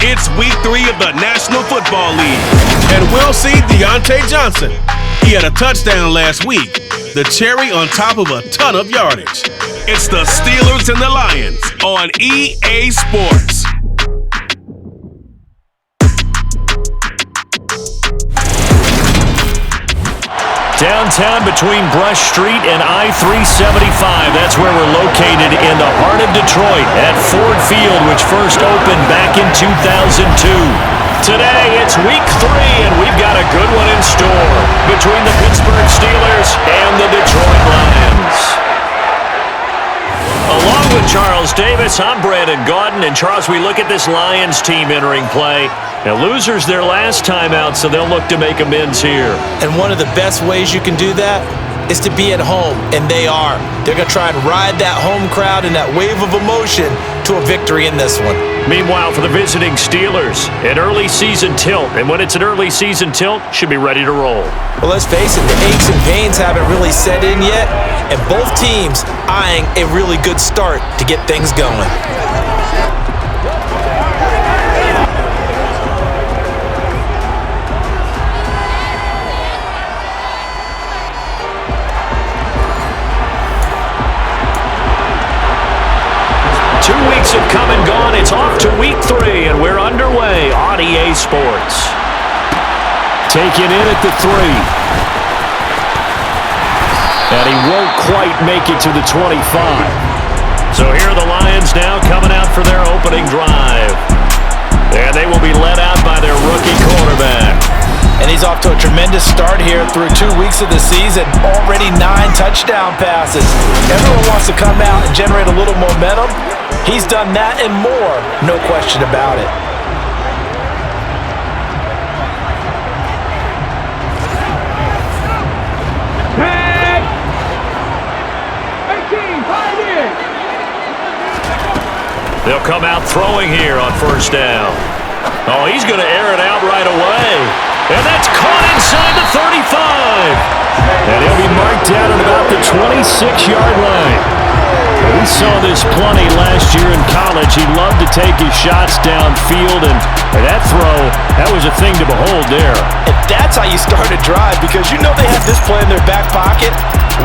It's week 3 of the National Football League, and we'll see Deontay Johnson. He had a touchdown last week, the cherry on top of a ton of yardage. It's the Steelers and the Lions on EA Sports. Downtown between Brush Street and I-375. That's where we're located in the heart of Detroit at Ford Field, which first opened back in 2002. Today, it's week 3, and we've got a good one in store between the Pittsburgh Steelers and the Detroit Lions. Along with Charles Davis, I'm Brandon Gaudin. And Charles, we look at this Lions team entering play. Now, losers their last time out, so they'll look to make amends here. And one of the best ways you can do that is to be at home, and they are. They're going to try and ride that home crowd and that wave of emotion to a victory in this one. Meanwhile, for the visiting Steelers, an early season tilt. And when it's an early season tilt, should be ready to roll. Well, let's face it, the aches and pains haven't really set in yet, and both teams eyeing a really good start to get things going. Have come and gone. It's off to week 3, and we're underway on EA Sports. Taken in at the 3. And he won't quite make it to the 25. So here are the Lions now coming out for their opening drive. And they will be led out by their rookie quarterback. And he's off to a tremendous start here through 2 weeks of the season. Already 9 touchdown passes. Everyone wants to come out and generate a little momentum. He's done that and more, no question about it. They'll come out throwing here on first down. Oh, he's going to air it out right away. And that's caught inside the 35. And he'll be marked down at about the 26-yard line. We saw this plenty last year in college. He loved to take his shots downfield, and that throw, that was a thing to behold there. And that's how you start a drive, because you know they have this play in their back pocket,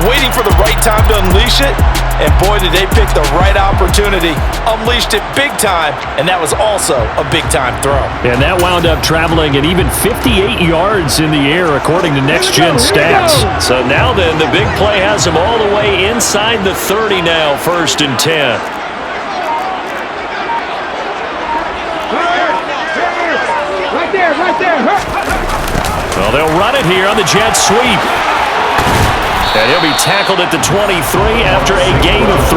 waiting for the right time to unleash it. And boy, did they pick the right opportunity. Unleashed it big time, and that was also a big-time throw. And that wound up traveling at even 58 yards in the air, according to Next Gen Stats. So now then, the big play has him all the way inside the 30 now, 1st and 10. Right there. Well, they'll run it here on the jet sweep. And he'll be tackled at the 23 after a gain of 3.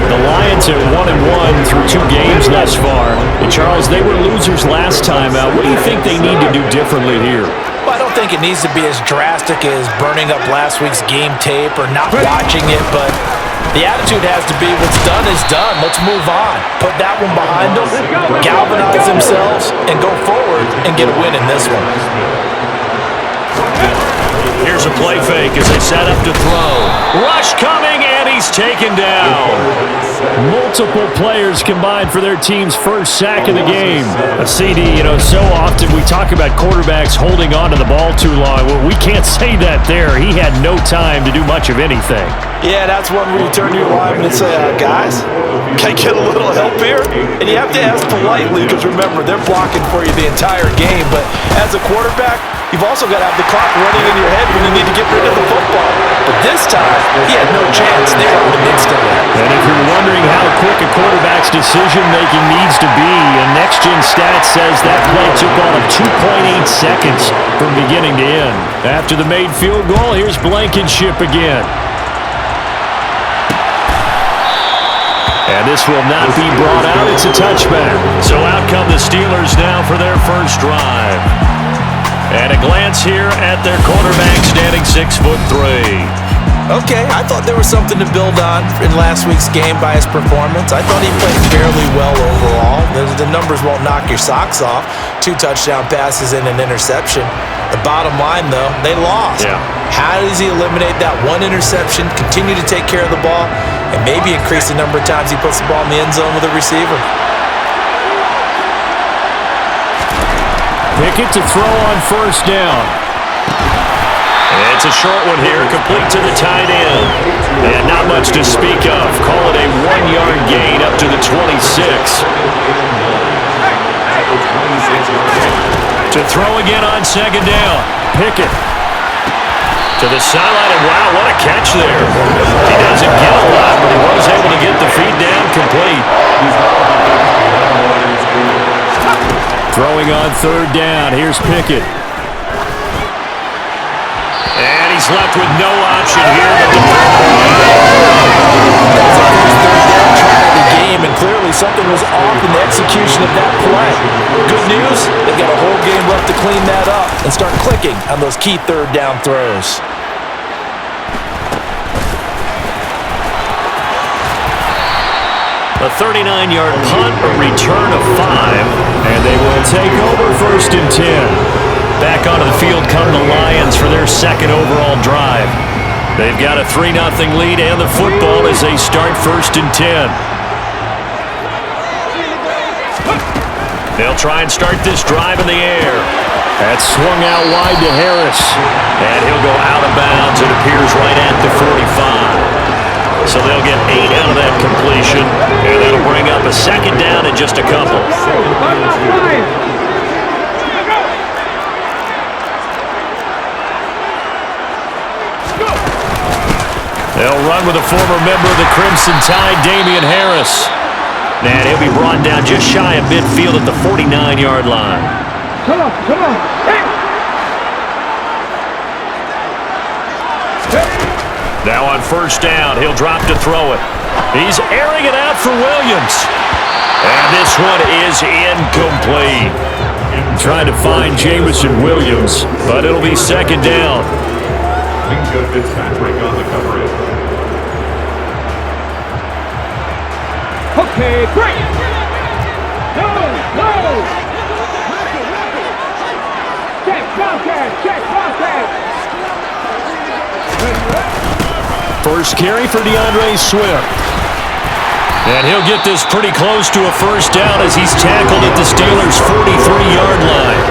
The Lions are 1-1 through 2 games thus far. And Charles, they were losers last time out. What do you think they need to do differently here? Well, I don't think it needs to be as drastic as burning up last week's game tape or not watching it, but the attitude has to be what's done is done. Let's move on. Put that one behind them, galvanize themselves, and go forward and get a win in this one. Here's a play fake as they set up to throw. Rush coming, and he's taken down. Multiple players combined for their team's first sack of the game. A CD, so often we talk about quarterbacks holding on to the ball too long. Well, we can't say that there. He had no time to do much of anything. Yeah, that's one where you turn to your lineman and say, guys, can I get a little help here? And you have to ask politely, because remember, they're blocking for you the entire game. But as a quarterback, you've also got to have the clock running in your head when you need to get rid of the football. But this time, he had no chance. They were him instantly. And if you're wondering how quick a quarterback's decision-making needs to be, and Next Gen Stats says that play took all of 2.8 seconds from beginning to end. After the made field goal, here's Blankenship again. And this will not be brought out. It's a touchback. So out come the Steelers now for their first drive. And a glance here at their quarterback, standing 6'3". Okay, I thought there was something to build on in last week's game by his performance. I thought he played fairly well overall. The numbers won't knock your socks off. 2 touchdown passes and an interception. The bottom line, though, they lost. Yeah. How does he eliminate that 1 interception, continue to take care of the ball, and maybe increase the number of times he puts the ball in the end zone with a receiver? Pickett to throw on first down. It's a short one here, complete to the tight end. And not much to speak of. Call it a 1-yard gain up to the 26. To throw again on second down. Pickett to the sideline, and wow, what a catch there. He doesn't get a lot, but he was able to get the feet down complete. Throwing on third down, here's Pickett. And he's left with no option here but to That's a first third down try of the game, and clearly something was off in the execution of that play. Good news, they've got a whole game left to clean that up and start clicking on those key third down throws. A 39-yard punt, a return of 5, and they will take over first and 10. Back onto the field come the Lions for their second overall drive. They've got a 3-0 lead and the football as they start first and 10. They'll try and start this drive in the air. That's swung out wide to Harris. And he'll go out of bounds, it appears, right at the 45. So they'll get 8 out of that completion, and that'll bring up a second down in just a couple. They'll run with a former member of the Crimson Tide, Damian Harris. And he'll be brought down just shy of midfield at the 49-yard line. Come on, hey! Now on first down, he'll drop to throw it. He's airing it out for Williams. And this one is incomplete. Trying to find Jamison Williams, but it'll be second down. Fitzpatrick on the coverage. Okay, great! Go! Check, contact! First carry for DeAndre Swift. And he'll get this pretty close to a first down as he's tackled at the Steelers' 43-yard line.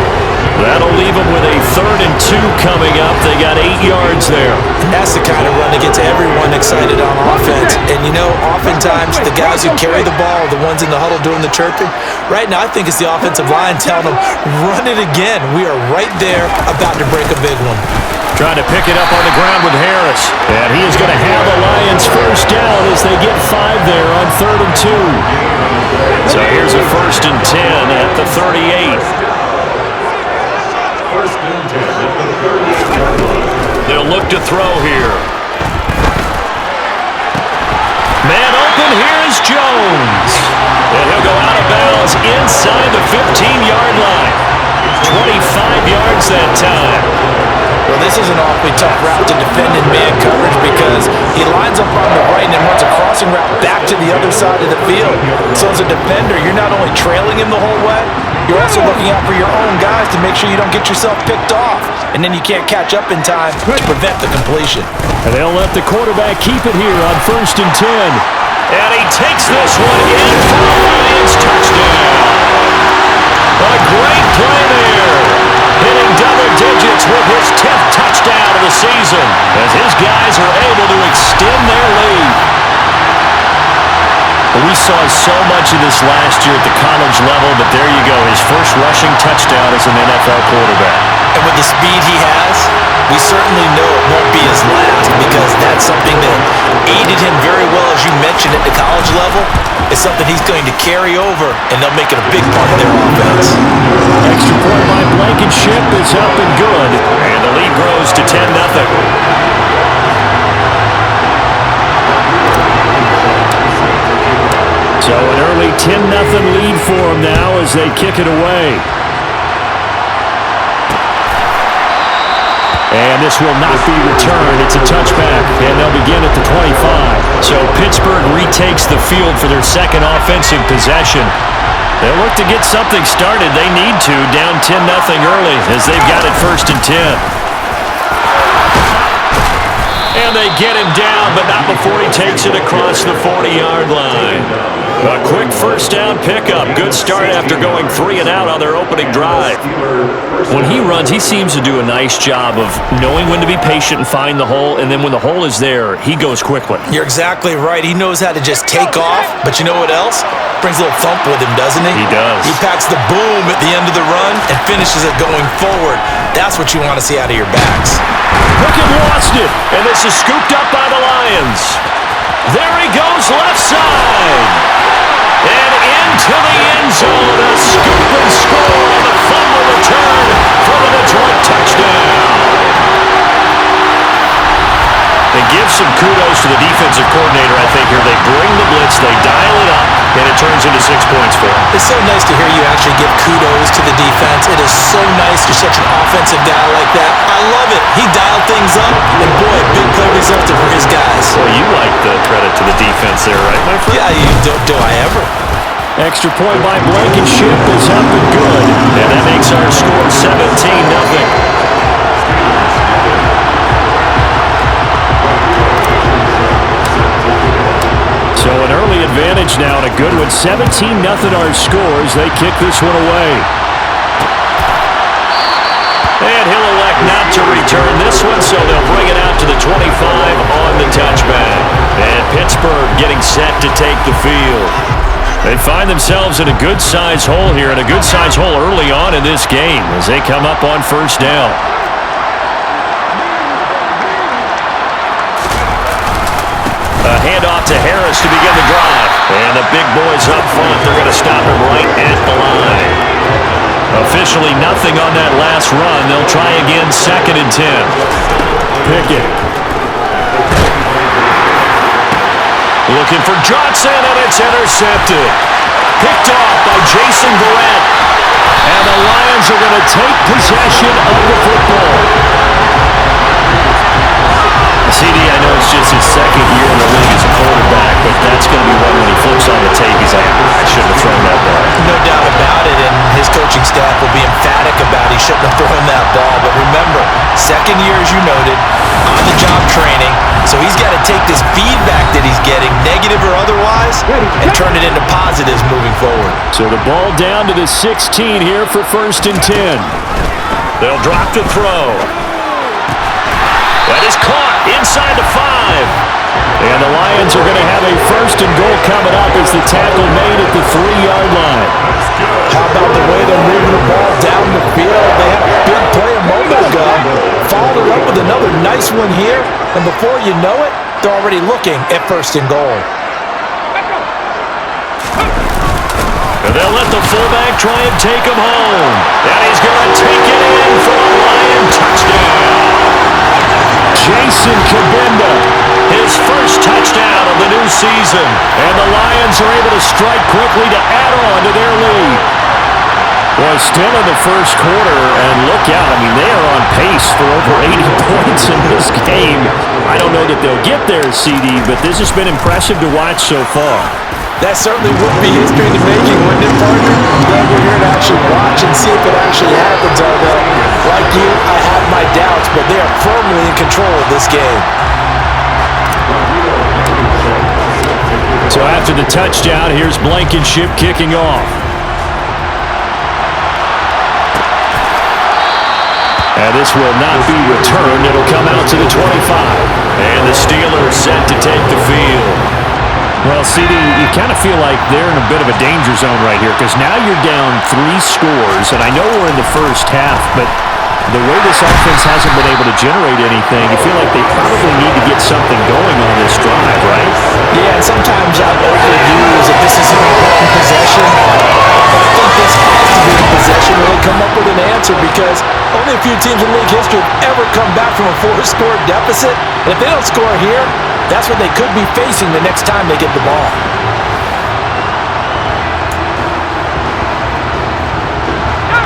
That'll leave them with a 3rd and 2 coming up. They got 8 yards there. That's the kind of run that gets everyone excited on offense. And, you know, oftentimes the guys who carry the ball are the ones in the huddle doing the chirping. Right now, I think it's the offensive line telling them, run it again. We are right there about to break a big one. Trying to pick it up on the ground with Harris. And he is going to have the Lions first down as they get 5 there on 3rd and 2. So here's a 1st and 10 at the 38. They'll look to throw here. Man open, here's Jones. And he'll go out of bounds inside the 15-yard line. 25 yards that time. Well, this is an awfully tough route to defend in man coverage because he lines up on the right and then runs a crossing route back to the other side of the field. So as a defender, you're not only trailing him the whole way, you're also looking out for your own guys to make sure you don't get yourself picked off. And then you can't catch up in time to prevent the completion. And they'll let the quarterback keep it here on 1st and 10. And he takes this one in for the Lions touchdown. A great play there. Hitting double digits with his 10th touchdown of the season as his guys are able to extend their lead. We saw so much of this last year at the college level, but there you go, his first rushing touchdown as an NFL quarterback. And with the speed he has, we certainly know it won't be his last because that's something that aided him very well, as you mentioned, at the college level. It's something he's going to carry over, and they'll make it a big part of their offense. Extra point by Blankenship is up and good, and the lead grows to 10-0. So an early 10-0 lead for them now as they kick it away. And this will not be returned. It's a touchback, and they'll begin at the 25. So Pittsburgh retakes the field for their second offensive possession. They'll look to get something started. They need to, down 10-0 early as they've got it 1st and 10. And they get him down, but not before he takes it across the 40-yard line. A quick first down pickup. Good start after going 3 and out on their opening drive. When he runs, he seems to do a nice job of knowing when to be patient and find the hole, and then when the hole is there, he goes quickly. You're exactly right. He knows how to just take off, but you know what else? Brings a little thump with him, doesn't he? He does. He packs the boom at the end of the run and finishes it going forward. That's what you want to see out of your backs. Pickett lost it, and this is scooped up by the Lions. There he goes, left side. And into the end zone, a scoop and score on the fumble return for the Detroit touchdown. They give some kudos to the defensive coordinator, I think, here. They bring the blitz, they dial it up, and it turns into 6 points for them. It's so nice to hear you actually give kudos to the defense. It is so nice to such an offensive guy like that. I love it. He dialed things up, and boy, big play resulted for his guys. Well, you like the credit to the defense there, right, my friend? Yeah, you do I ever. Extra point by Blankenship is up and good. And that makes our score 17-0. So an early advantage now and a good one. 17-0 our scores. They kick this one away. And he'll elect not to return this one, so they'll bring it out to the 25 on the touchback. And Pittsburgh getting set to take the field. They find themselves in a good-sized hole here, and a good-sized hole early on in this game as they come up on first down. A handoff to Harris to begin the drive. And the big boys up front, they're going to stop him right at the line. Officially nothing on that last run. They'll try again, 2nd and 10. Pickett. Looking for Johnson, and it's intercepted. Picked off by Jason Verrett. And the Lions are going to take possession of the football. CD, I know it's just his 2nd year in the league as a quarterback, but that's going to be one when he flips on the tape. He's like, I shouldn't have thrown that ball. No doubt about it, and his coaching staff will be emphatic about he shouldn't have thrown that ball. But remember, 2nd year, as you noted, on-the-job training, so he's got to take this feedback that he's getting, negative or otherwise, and turn it into positives moving forward. So the ball down to the 16 here for 1st and 10. They'll drop to throw. That is caught inside the 5. And the Lions are going to have a 1st and goal coming up as the tackle made at the 3-yard line. How about the way they're moving the ball down the field? They had a big play a moment ago. Followed it up with another nice one here. And before you know it, they're already looking at 1st and goal. And they'll let the fullback try and take him home. And he's going to take it in for a Lion touchdown. Jason Kabinda, his 1st touchdown of the new season. And the Lions are able to strike quickly to add on to their lead. Well, still in the 1st quarter, and look out. I mean, they are on pace for over 80 points in this game. I don't know that they'll get there, CD, but this has been impressive to watch so far. That certainly would be history in the making, wouldn't it, partner? I'm glad we're here to actually watch and see if it actually happens. Although, like you, I have my doubts, but they are firmly in control of this game. So after the touchdown, here's Blankenship kicking off. And this will not be returned. It'll come out to the 25. And the Steelers set to take the field. Well, CD, you kind of feel like they're in a bit of a danger zone right here because now you're down 3 scores, and I know we're in the first half, but the way this offense hasn't been able to generate anything, you feel like they probably need to get something going on this drive, right? Yeah, and sometimes I've overused that this is an important possession. But I think this has to be a possession where they come up with an answer because only a few teams in league history have ever come back from a 4-score deficit. And if they don't score here, that's what they could be facing the next time they get the ball.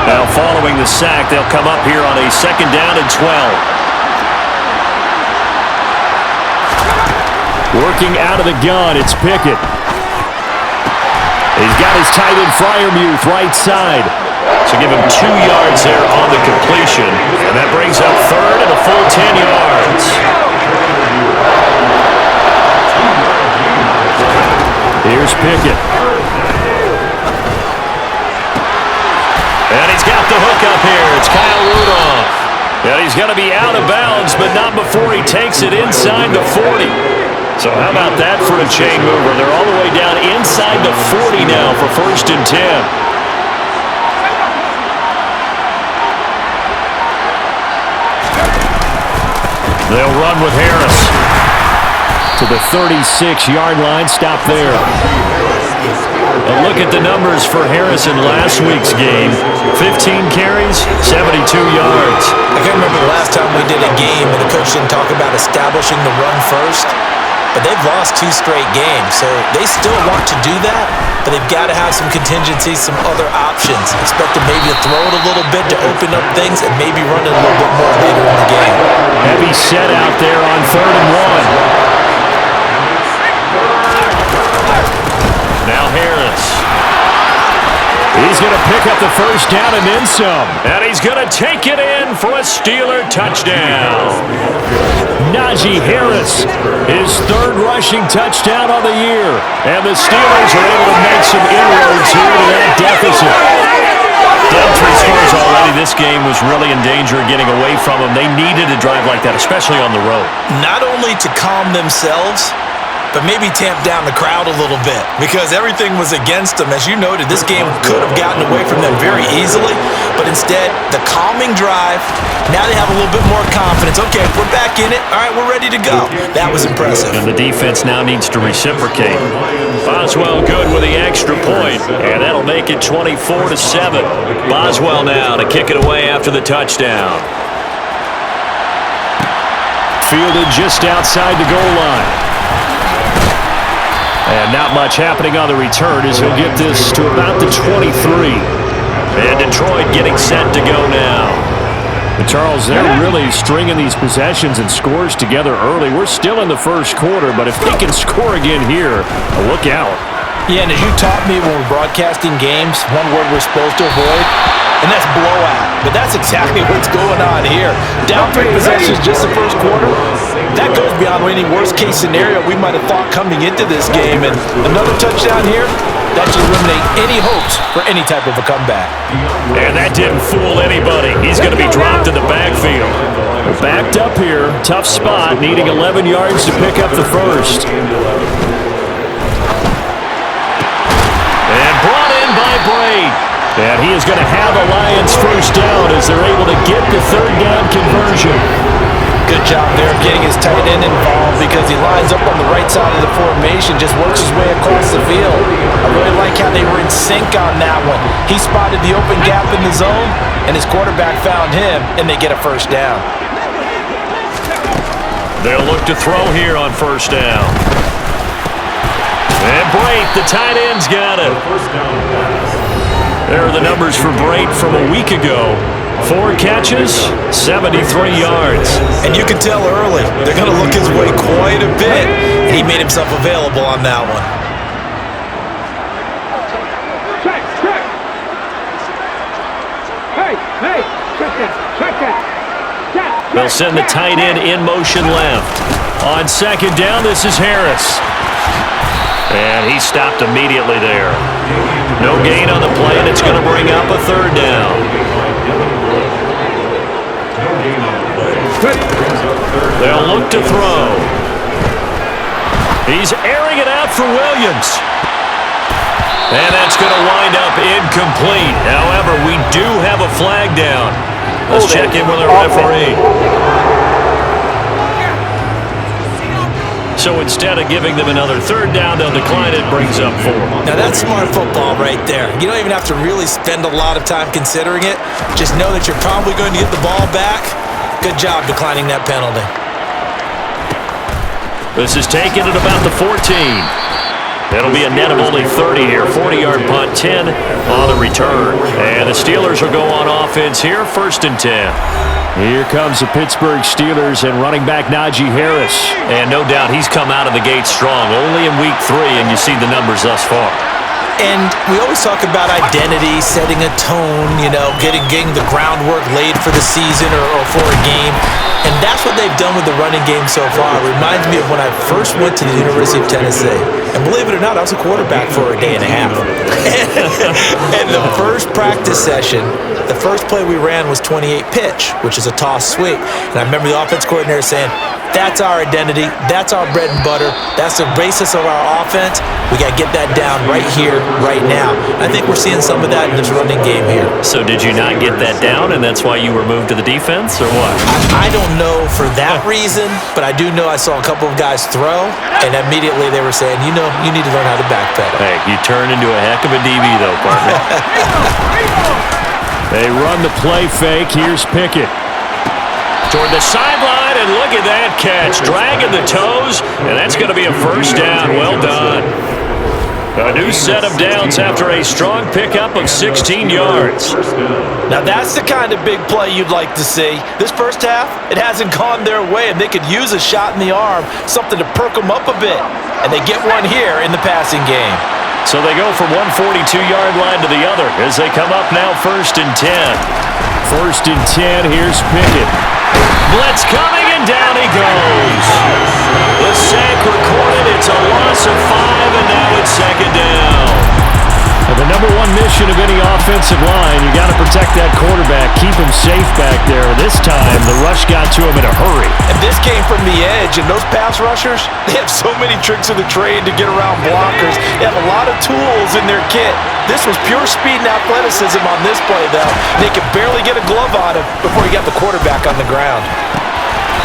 Now following the sack, they'll come up here on a 2nd down and 12. Working out of the gun, it's Pickett. He's got his tight end Freiermuth right side. So give him 2 yards there on the completion. And that brings up 3rd and a full 10 yards. Here's Pickett. And he's got the hook up here. It's Kyle Rudolph. And he's going to be out of bounds, but not before he takes it inside the 40. So how about that for a chain mover? They're all the way down inside the 40 now for 1st and 10. They'll run with Harris to the 36-yard line. Stop there. A look at the numbers for Harris in last week's game. 15 carries, 72 yards. I can't remember the last time we did a game and the coach didn't talk about establishing the run first. But they've lost 2 straight games, so they still want to do that, but they've got to have some contingencies, some other options. Expect them maybe to throw it a little bit to open up things and maybe run it a little bit more later in the game. Heavy set out there on 3rd and 1. Now Harris. He's going to pick up the 1st down and then some. And he's going to take it in for a Steeler touchdown. Najee Harris, his 3rd rushing touchdown on the year. And the Steelers are able to make some inroads here to that deficit. Down 3 scores already. This game was really in danger of getting away from them. They needed a drive like that, especially on the road. Not only to calm themselves, but maybe tamp down the crowd a little bit because everything was against them. As you noted, this game could have gotten away from them very easily, but instead, the calming drive, now they have a little bit more confidence. Okay, we're back in it. All right, we're ready to go. That was impressive. And the defense now needs to reciprocate. Boswell good with the extra point, and that'll make it 24-7. Boswell now to kick it away after the touchdown. Fielded just outside the goal line. And not much happening on the return as he'll get this to about the 23. And Detroit getting set to go now. But Charles, they're really stringing these possessions and scores together early. We're still in the 1st quarter, but if they can score again here, look out. Yeah, and as you taught me when we're broadcasting games, one word we're supposed to avoid, and that's blowout. But that's exactly what's going on here. Down 3 possessions just the 1st quarter. That goes beyond any worst-case scenario we might have thought coming into this game. And another touchdown here, that should eliminate any hopes for any type of a comeback. And that didn't fool anybody. He's going to be dropped in the backfield. Backed up here, tough spot, needing 11 yards to pick up the 1st. And brought in by Braid. And he is going to have a Lions 1st down as they're able to get the 3rd down conversion. Good job there of getting his tight end involved because he lines up on the right side of the formation, just works his way across the field. I really like how they were in sync on that one. He spotted the open gap in the zone, and his quarterback found him, and they get a 1st down. They'll look to throw here on 1st down. And Brate, the tight end's got it. There are the numbers for Brate from a week ago. 4 catches, 73 yards. And you can tell early, they're going to look his way quite a bit. And he made himself available on that one. Check. Hey, check that. They'll send the tight end in motion left. On 2nd down, this is Harris. And he stopped immediately there. No gain on the play, and it's going to bring up a 3rd down. They'll look to throw. He's airing it out for Williams. And that's going to wind up incomplete. However, we do have a flag down. Let's check in with our referee. So instead of giving them another 3rd down, they'll decline it, brings up 4. Now that's smart football right there. You don't even have to really spend a lot of time considering it. Just know that you're probably going to get the ball back. Good job declining that penalty. This is taken at about the 14. It'll be a net of only 30 here. 40-yard punt, 10 on the return. And the Steelers will go on offense here, 1st and 10. Here comes the Pittsburgh Steelers and running back Najee Harris. And no doubt he's come out of the gate strong. Only in week 3, and you see the numbers thus far. And we always talk about identity, setting a tone, getting the groundwork laid for the season or for a game. And that's what they've done with the running game so far. It reminds me of when I first went to the University of Tennessee. And believe it or not, I was a quarterback for a day and a half. And the first practice session, the first play we ran was 28 pitch, which is a toss sweep. And I remember the offense coordinator saying, that's our identity. That's our bread and butter. That's the basis of our offense. We got to get that down right here, right now. I think we're seeing some of that in this running game here. So did you not get that down, and that's why you were moved to the defense, or what? I don't know for that reason, but I do know I saw a couple of guys throw, and immediately they were saying, you need to learn how to backpedal. Hey, you turned into a heck of a DB, though, partner. They run the play fake. Here's Pickett. Toward the sideline, and look at that catch. Dragging the toes, and that's going to be a first down. Well done. A new set of downs after a strong pickup of 16 yards. Now that's the kind of big play you'd like to see. This first half, it hasn't gone their way, and they could use a shot in the arm, something to perk them up a bit. And they get one here in the passing game. So they go from one 42-yard line to the other as they come up now 1st and 10. 1st and 10, here's Pickett. Blitz coming, and down he goes. The sack recorded. It's a loss of 5, and now it's 2nd down. Now, the number one mission of any offensive line, you got to protect that quarterback, keep him safe back there. This time, the rush got to him in a hurry. And this came from the edge, and those pass rushers, they have so many tricks of the trade to get around blockers. They have a lot of tools in their kit. This was pure speed and athleticism on this play, though. They could barely get a glove on him before he got the quarterback on the ground.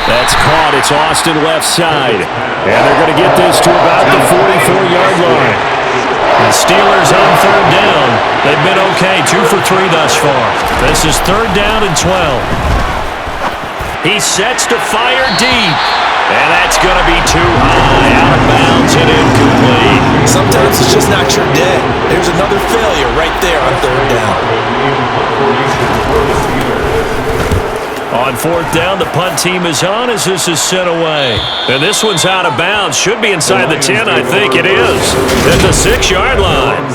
That's caught. It's Austin left side. And they're going to get this to about the 44-yard line. The Steelers on 3rd down. They've been okay, 2 for 3 thus far. This is 3rd down and 12. He sets to fire deep. And that's going to be too high, out of bounds and incomplete. Sometimes it's just not your day. There's another failure right there on 3rd down. On 4th down, the punt team is on as this is sent away. And this one's out of bounds. Should be inside the 10, I think it is. At the 6-yard line.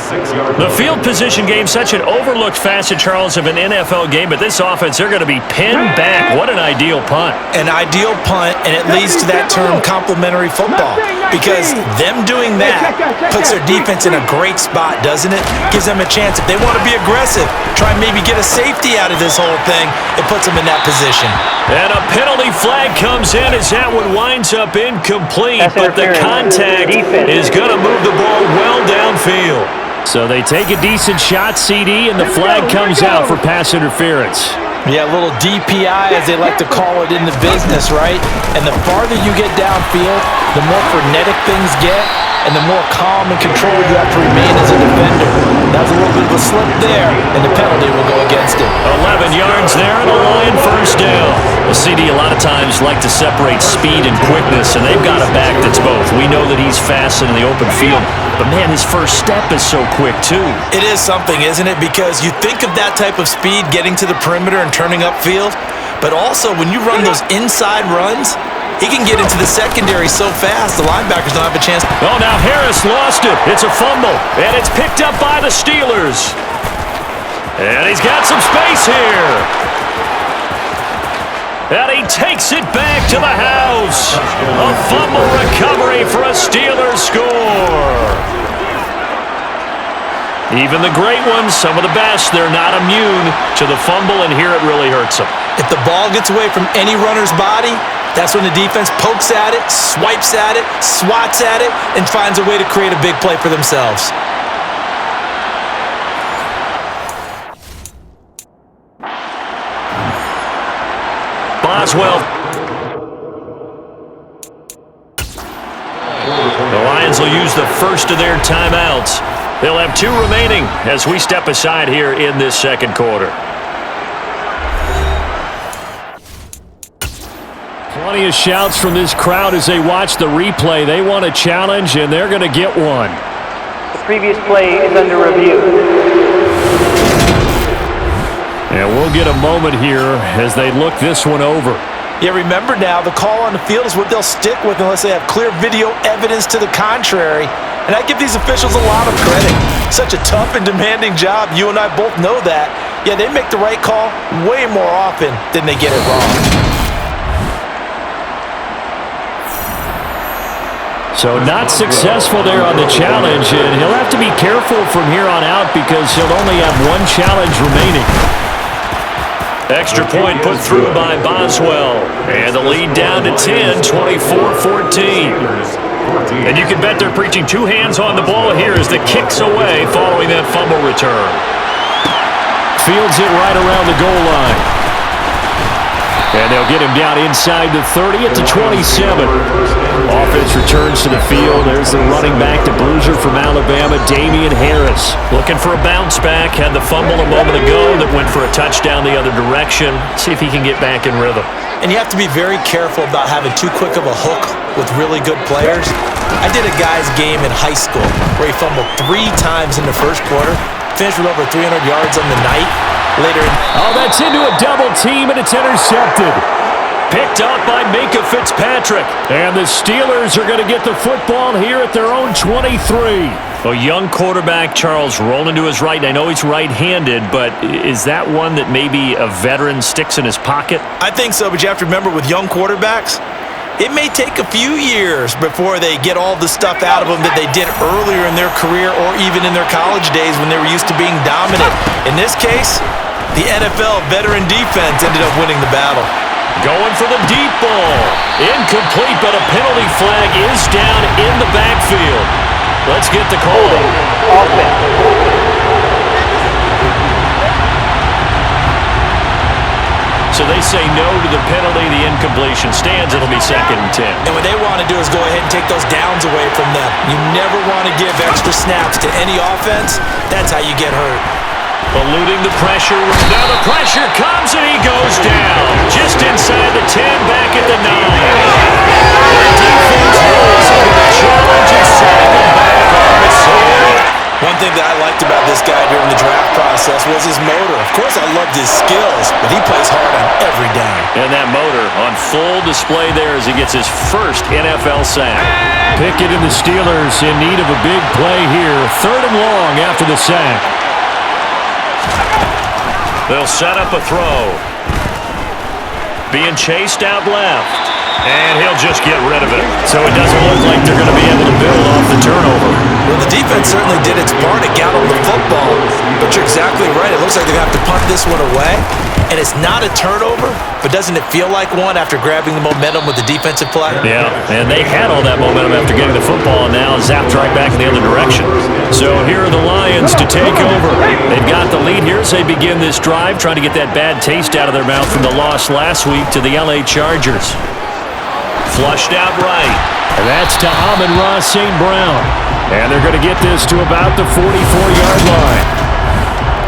The field position game, such an overlooked facet, Charles, of an NFL game, but this offense, they're going to be pinned back. What an ideal punt. An ideal punt, and it leads to that term complementary football. Because them doing that puts their defense in a great spot, doesn't it? Gives them a chance. If they want to be aggressive, try and maybe get a safety out of this whole thing, it puts them in that position. And a penalty flag comes in as that one winds up incomplete, but the contact is going to move the ball well downfield. So they take a decent shot, CD, and the flag comes out for pass interference. Yeah, a little DPI, as they like to call it in the business, right? And the farther you get downfield, the more frenetic things get, and the more calm and controlled you have to remain as a defender. That was a little bit of a slip there, and the penalty will go against it. 11 yards there, and a Lion first down. The CD a lot of times like to separate speed and quickness, and they've got a back that's both. We know that he's fast in the open field, but man, his first step is so quick too. It is something, isn't it? Because you think of that type of speed getting to the perimeter and turning upfield, but also when you run those inside runs, he can get into the secondary so fast, the linebackers don't have a chance. Oh, now Harris lost it. It's a fumble, and it's picked up by the Steelers. And he's got some space here. And he takes it back to the house. A fumble recovery for a Steelers score. Even the great ones, some of the best, they're not immune to the fumble, and here it really hurts them. If the ball gets away from any runner's body, that's when the defense pokes at it, swipes at it, swats at it, and finds a way to create a big play for themselves. Boswell. The Lions will use the first of their timeouts. They'll have 2 remaining as we step aside here in this second quarter. Plenty of shouts from this crowd as they watch the replay. They want a challenge, and they're going to get one. The previous play is under review. And we'll get a moment here as they look this one over. Yeah, remember now, the call on the field is what they'll stick with unless they have clear video evidence to the contrary. And I give these officials a lot of credit. Such a tough and demanding job. You and I both know that. Yeah, they make the right call way more often than they get it wrong. So not successful there on the challenge, and he'll have to be careful from here on out because he'll only have one challenge remaining. Extra point put through by Boswell. And the lead down to 10, 24-14. And you can bet they're preaching two hands on the ball here as the kick's away following that fumble return. Fields it right around the goal line. And they'll get him down inside the 30 at the 27. Offense returns to the field. There's the running back to Bruiser from Alabama, Damian Harris. Looking for a bounce back. Had the fumble a moment ago that went for a touchdown the other direction. See if he can get back in rhythm. And you have to be very careful about having too quick of a hook with really good players. I did a guy's game in high school where he fumbled 3 times in the first quarter, finished with over 300 yards on the night. Later. Oh, that's into a double team, and it's intercepted. Picked up by Minka Fitzpatrick. And the Steelers are going to get the football here at their own 23. A young quarterback, Charles, rolling to his right. And I know he's right-handed, but is that one that maybe a veteran sticks in his pocket? I think so, but you have to remember with young quarterbacks, it may take a few years before they get all the stuff out of them that they did earlier in their career or even in their college days when they were used to being dominant. In this case, the NFL veteran defense ended up winning the battle. Going for the deep ball. Incomplete, but a penalty flag is down in the backfield. Let's get the call. So they say no to the penalty. The incompletion stands. It'll be 2nd and 10. And what they want to do is go ahead and take those downs away from them. You never want to give extra snaps to any offense. That's how you get hurt. Eluding the pressure. Now the pressure comes and he goes down. Just inside the 10, back at the 9. The defense knows they're going to challenge and send him back on the side. One thing that I liked about this guy during the draft process was his motor. Of course, I loved his skills, but he plays hard on every down. And that motor on full display there as he gets his first NFL sack. Pickett and the Steelers in need of a big play here. 3rd and long after the sack. They'll set up a throw. Being chased out left. And he'll just get rid of it. So it doesn't look like they're going to be able to build off the turnover. Well, the defense certainly did its part to get on the football. But you're exactly right. It looks like they're going to have to punt this one away. And it's not a turnover, but doesn't it feel like one after grabbing the momentum with the defensive play? Yeah, and they had all that momentum after getting the football and now zapped right back in the other direction. So here are the Lions to take over. They've got the lead here as they begin this drive, trying to get that bad taste out of their mouth from the loss last week to the LA Chargers. Flushed out right. And that's to Amon-Ra St. Brown. And they're going to get this to about the 44-yard line.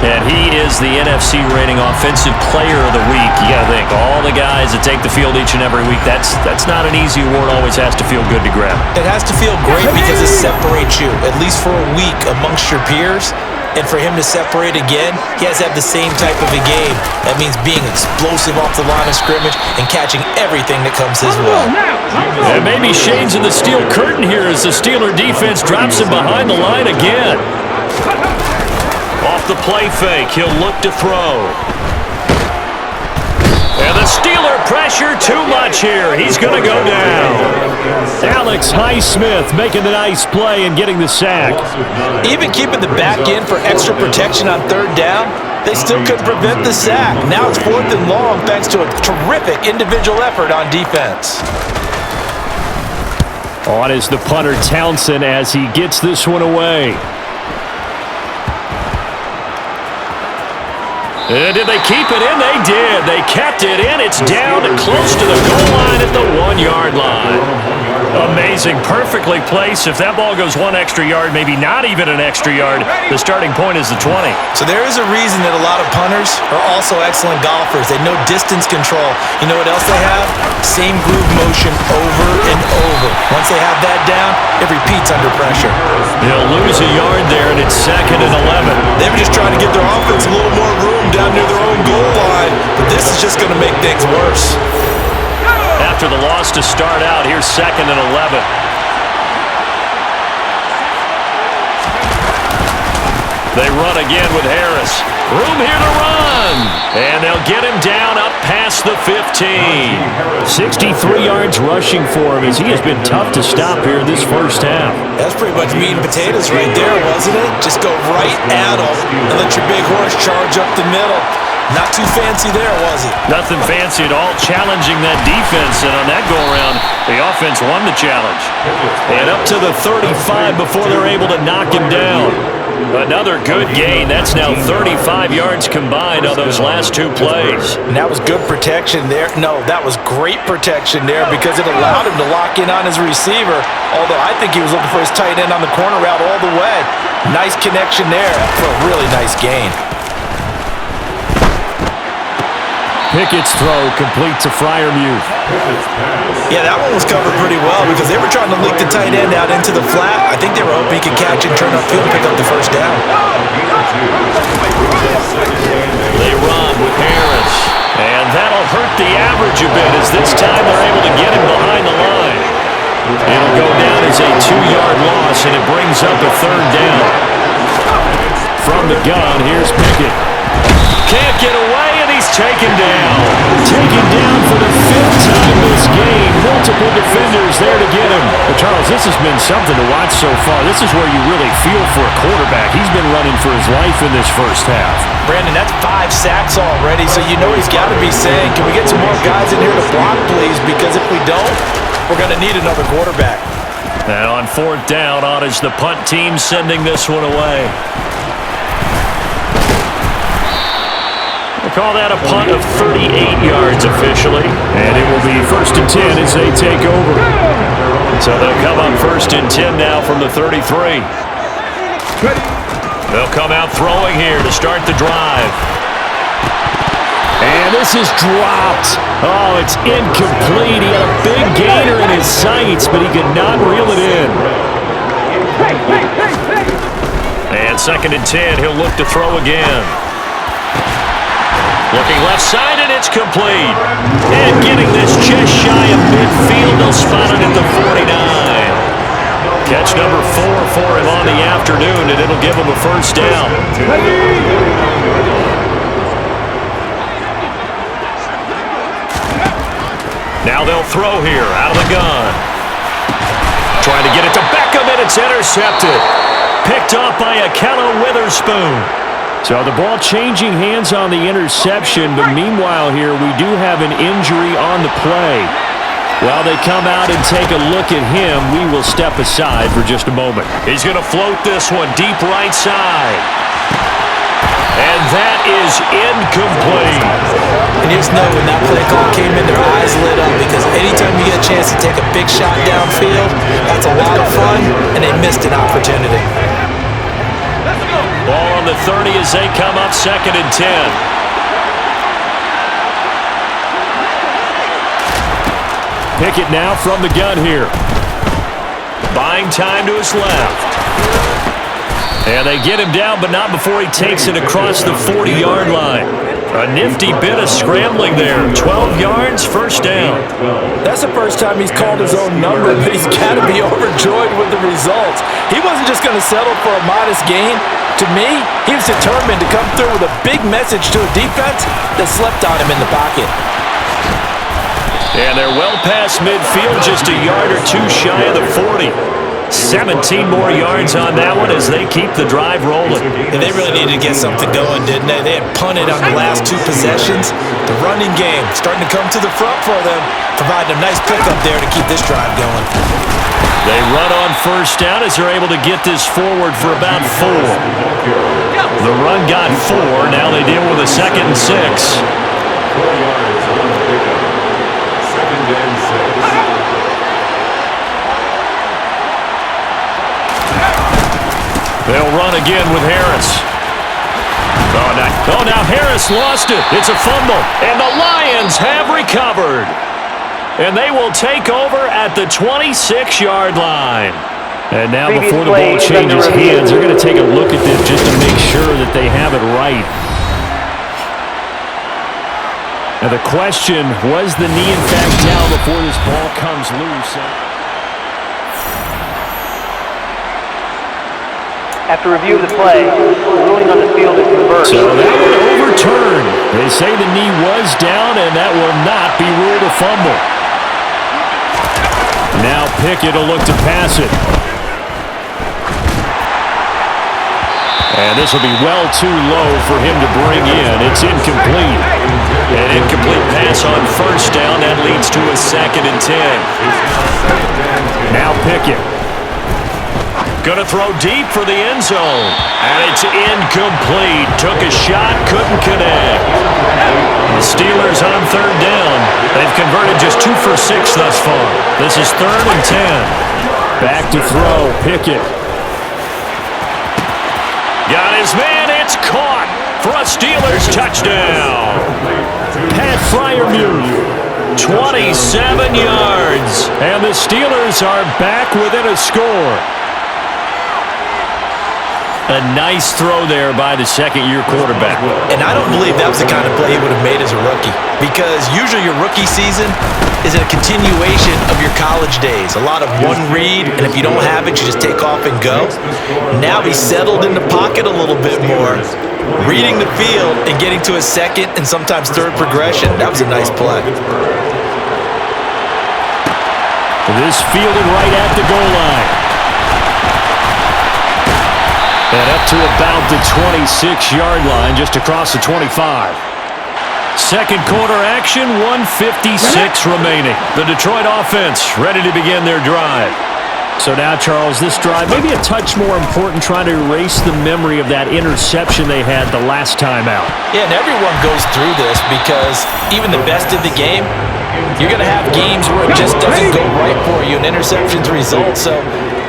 And he is the NFC rating offensive player of the week. You got to think, all the guys that take the field each and every week, that's not an easy award. Always has to feel good to grab. It has to feel great because it separates you, at least for a week, amongst your peers. And for him to separate again, he has to have the same type of a game. That means being explosive off the line of scrimmage and catching everything that comes his way. And maybe shades of the steel curtain here as the Steeler defense drops him behind the line again. Off the play fake, he'll look to throw. And the Steeler pressure too much here. He's going to go down. Alex Highsmith making the nice play and getting the sack. Even keeping the back end for extra protection on 3rd down, they still couldn't prevent the sack. Now it's 4th and long thanks to a terrific individual effort on defense. On is the punter Townsend as he gets this one away. Did they keep it in? They did. They kept it in. It's down close to the goal line at the 1-yard line. Amazing. Perfectly placed. If that ball goes 1 extra yard, maybe not even an extra yard, the starting point is the 20. So there is a reason that a lot of punters are also excellent golfers. They know distance control. You know what else they have? Same groove motion over and over. Once they have that down, it repeats under pressure. They'll lose a yard there, and it's 2nd and 11. They were just trying to give their offense a little more room down near their own goal line, but this is just going to make things worse. After the loss to start out, here's 2nd and 11. They run again with Harris. Room here to run. And they'll get him down up past the 15. 63 yards rushing for him as he has been tough to stop here this first half. That's pretty much meat and potatoes right there, wasn't it? Just go right at him and let your big horse charge up the middle. Not too fancy there, was it? Nothing fancy at all, challenging that defense, and on that go-around, the offense won the challenge. And up to the 35 before they're able to knock him down. Another good gain. That's now 35 yards combined on those last two plays. And that was good protection there. No, that was great protection there because it allowed him to lock in on his receiver, although I think he was looking for his tight end on the corner route all the way. Nice connection there for a really nice gain. Pickett's throw complete to Freiermuth. Yeah, that one was covered pretty well because they were trying to leak the tight end out into the flat. I think they were hoping he could catch and turn upfield and pick up the first down. They run with Harris. And that'll hurt the average a bit as this time they're able to get him behind the line. It'll go down as a 2-yard loss, and it brings up a third down. From the gun, here's Pickett. Can't get away, and he's taken down. Taken down for the 5th time this game. Multiple defenders there to get him. But Charles, this has been something to watch so far. This is where you really feel for a quarterback. He's been running for his life in this first half. Brandon, that's 5 sacks already, so you know he's got to be saying, can we get some more guys in here to block, please? Because if we don't, we're going to need another quarterback. Now on 4th down, on is the punt team sending this one away. Call that a punt of 38 yards officially. And it will be 1st and 10 as they take over. So they'll come up 1st and 10 now from the 33. They'll come out throwing here to start the drive. And this is dropped. Oh, it's incomplete. He had a big gainer in his sights, but he could not reel it in. And 2nd and 10, he'll look to throw again. Looking left side, and it's complete. And getting this just shy of midfield, they'll spot it at the 49. Catch number 4 for him on the afternoon, and it'll give him a first down. Now they'll throw here, out of the gun. Trying to get it to Beckham, and it's intercepted. Picked off by Akello Witherspoon. So the ball changing hands on the interception, but meanwhile here we do have an injury on the play. While they come out and take a look at him, we will step aside for just a moment. He's going to float this one deep right side. And that is incomplete. And you just know when that play call came in, their eyes lit up because anytime you get a chance to take a big shot downfield, that's a lot of fun, and they missed an opportunity. Ball on the 30 as they come up 2nd and 10. Pickett now from the gun here. Buying time to his left. And they get him down, but not before he takes it across the 40-yard line. A nifty bit of scrambling there. 12 yards, first down. That's the first time he's called his own number, but he's got to be overjoyed with the results. He wasn't just going to settle for a modest gain. To me, he was determined to come through with a big message to a defense that slept on him in the pocket. And they're well past midfield, just a yard or two shy of the 40. 17 more yards on that one as they keep the drive rolling. And they really needed to get something going, didn't they? They had punted on the last 2 possessions. The running game starting to come to the front for them, providing a nice pickup there to keep this drive going. They run on first down as they're able to get this forward for about 4. The run got 4. Now they deal with a 2nd and 6. 4 yards on the pickup. 2nd and 6. They'll run again with Harris. Oh, now Harris lost it. It's a fumble, and the Lions have recovered. And they will take over at the 26-yard line. And now before the ball changes hands, they're going to take a look at this just to make sure that they have it right. Now the question, was the knee in fact down before this ball comes loose? After review of the play, the ruling on the field is reversed. So that one overturned. They say the knee was down, and that will not be ruled a fumble. Now Pickett will look to pass it. And this will be well too low for him to bring in. It's incomplete. An incomplete pass on first down. That leads to a 2nd and 10. Now Pickett. Going to throw deep for the end zone. And it's incomplete. Took a shot, couldn't connect. The Steelers on 3rd down. They've converted just 2 for 6 thus far. This is 3rd and 10. Back to throw, Pickett. Got his man, it's caught for a Steelers touchdown. Pat Freiermuth, 27 yards. And the Steelers are back within a score. A nice throw there by the second-year quarterback. And I don't believe that was the kind of play he would have made as a rookie, because usually your rookie season is a continuation of your college days. A lot of one read, and if you don't have it, you just take off and go. Now he's settled in the pocket a little bit more, reading the field and getting to a second and sometimes third progression. That was a nice play. This fielded right at the goal line. And up to about the 26-yard line, just across the 25. Second quarter action, 1:56 remaining. The Detroit offense ready to begin their drive. So now, Charles, this drive maybe a touch more important, trying to erase the memory of that interception they had the last time out. Yeah, and everyone goes through this, because even the best of the game, you're going to have games where it just doesn't go right for you and interceptions result. So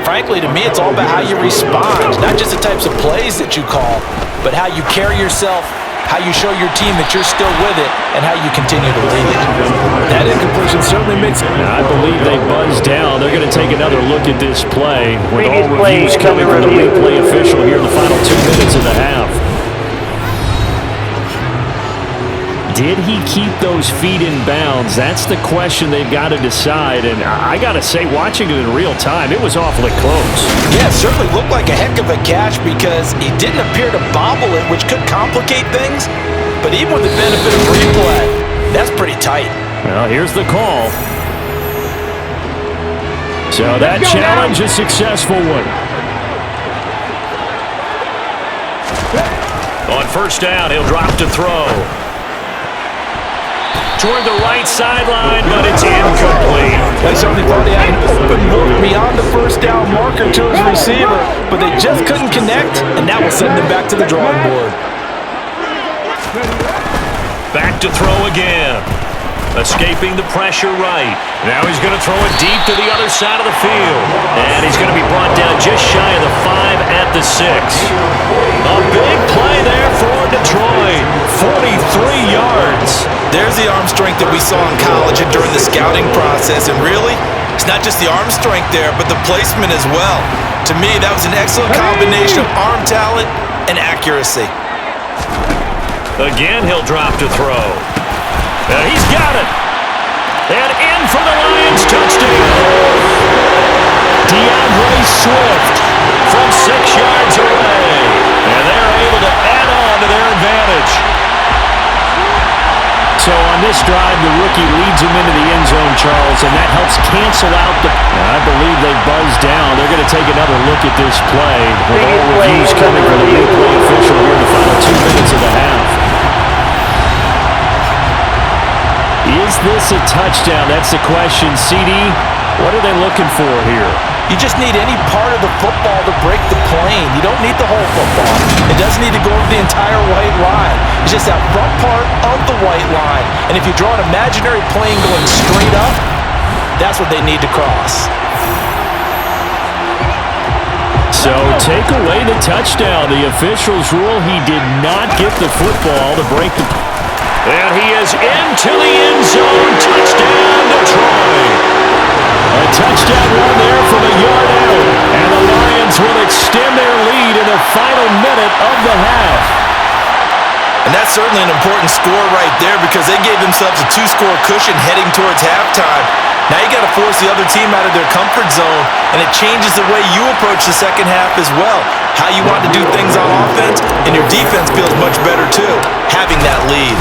frankly, to me, it's all about how you respond, not just the types of plays that you call, but how you carry yourself, how you show your team that you're still with it, and how you continue to lead it. That incompletion certainly makes it. I believe they buzzed down. They're going to take another look at this play with all reviews coming from the replay official here in the final 2 minutes of the half. Did he keep those feet in bounds? That's the question they've got to decide. And I got to say, watching it in real time, it was awfully close. Yeah, it certainly looked like a heck of a catch, because he didn't appear to bobble it, which could complicate things. But even with the benefit of replay, that's pretty tight. Well, here's the call. So that challenge is a successful one. On first down, he'll drop to throw. Toward the right sideline, but it's incomplete. They certainly thought he had an open look beyond the first down marker to his receiver, but they just couldn't connect, and that will send them back to the drawing board. Back to throw again. Escaping the pressure right. Now he's going to throw it deep to the other side of the field. And he's going to be brought down just shy of the 5 at the 6. A big play there for Detroit. 43 yards. There's the arm strength that we saw in college and during the scouting process. And really, it's not just the arm strength there, but the placement as well. To me, that was an excellent combination of arm talent and accuracy. Again, he'll drop to throw. He's got it. And in for the Lions touchdown. DeAndre Swift from 6 yards away. And they're able to add on to their advantage. So on this drive, the rookie leads him into the end zone, Charles, and that helps cancel out the... I believe they buzzed down. They're going to take another look at this play with all reviews coming from the replay official here in the final 2 minutes of the half. Is this a touchdown? That's the question. CD, what are they looking for here? You just need any part of the football to break the plane. You don't need the whole football. It doesn't need to go over the entire white line. It's just that front part of the white line. And if you draw an imaginary plane going straight up, that's what they need to cross. So take away the touchdown. The officials rule he did not get the football to break the... And he is into the end zone. Touchdown, Detroit. A touchdown run there from a yard out. And the Lions will extend their lead in the final minute of the half. And that's certainly an important score right there, because they gave themselves a 2-score cushion heading towards halftime. Now you got to force the other team out of their comfort zone, and it changes the way you approach the second half as well. how you want to do things on offense, and your defense feels much better too, having that lead.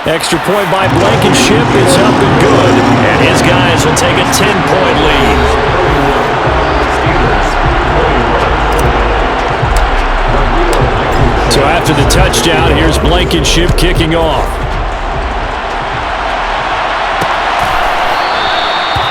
Extra point by Blankenship is up and good. And his guys will take a 10-point lead. So after the touchdown, here's Blankenship kicking off.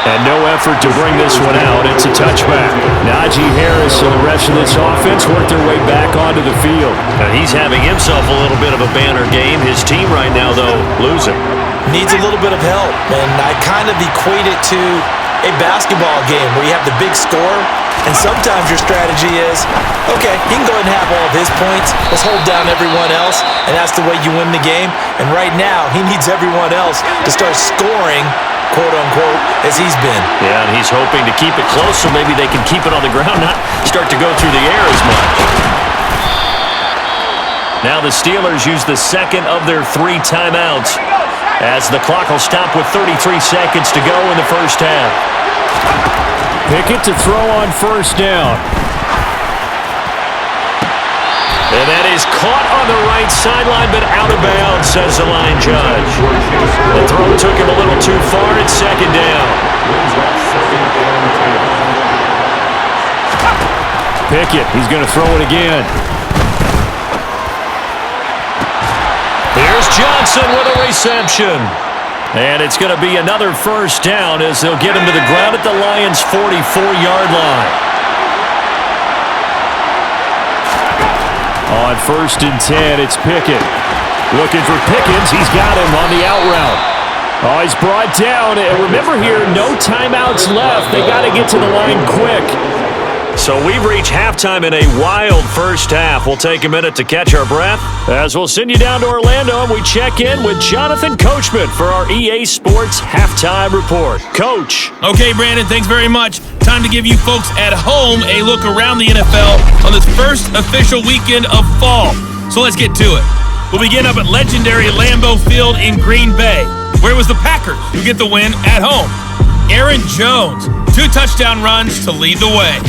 And no effort to bring this one out. It's a touchback. Najee Harris and the rest of this offense work their way back onto the field. And he's having himself a little bit of a banner game. His team right now, though, losing. Needs a little bit of help, and I kind of equate it to a basketball game where you have the big score, and sometimes your strategy is, okay, he can go ahead and have all of his points. Let's hold down everyone else, and that's the way you win the game. And right now, he needs everyone else to start scoring, quote-unquote, as he's been. Yeah, and he's hoping to keep it close so maybe they can keep it on the ground, not start to go through the air as much. Now the Steelers use the second of their 3 timeouts as the clock will stop with 33 seconds to go in the first half. Pickett to throw on first down. And that is caught on the right sideline, but out of bounds, says the line judge. The throw took him a little too far. It's second down. Pickett, he's going to throw it again. Here's Johnson with a reception. And it's going to be another first down as they'll get him to the ground at the Lions' 44-yard line. On first and 10, it's Pickett. Looking for Pickens. He's got him on the out route. Oh, he's brought down. And remember here, no timeouts left. They got to get to the line quick. So we've reached halftime in a wild first half. We'll take a minute to catch our breath as we'll send you down to Orlando and we check in with Jonathan Coachman for our EA Sports Halftime Report. Coach. Okay, Brandon, thanks very much. Time to give you folks at home a look around the NFL on this first official weekend of fall. So let's get to it. We'll begin up at legendary Lambeau Field in Green Bay, where it was the Packers who get the win at home. Aaron Jones, 2 touchdown runs to lead the way.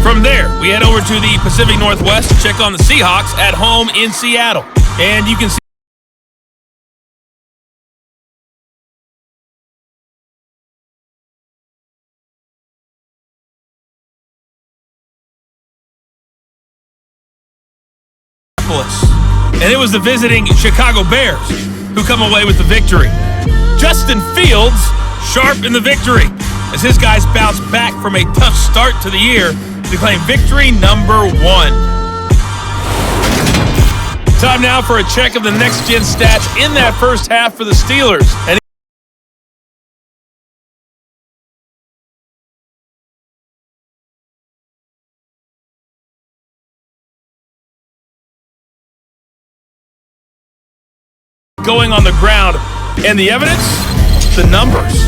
From there, we head over to the Pacific Northwest to check on the Seahawks at home in Seattle. And you can see and it was the visiting Chicago Bears who come away with the victory. Justin Fields, sharp in the victory, as his guys bounce back from a tough start to the year to claim victory number 1. Time now for a check of the next-gen stats in that first half for the Steelers. And going on the ground, and the evidence, the numbers.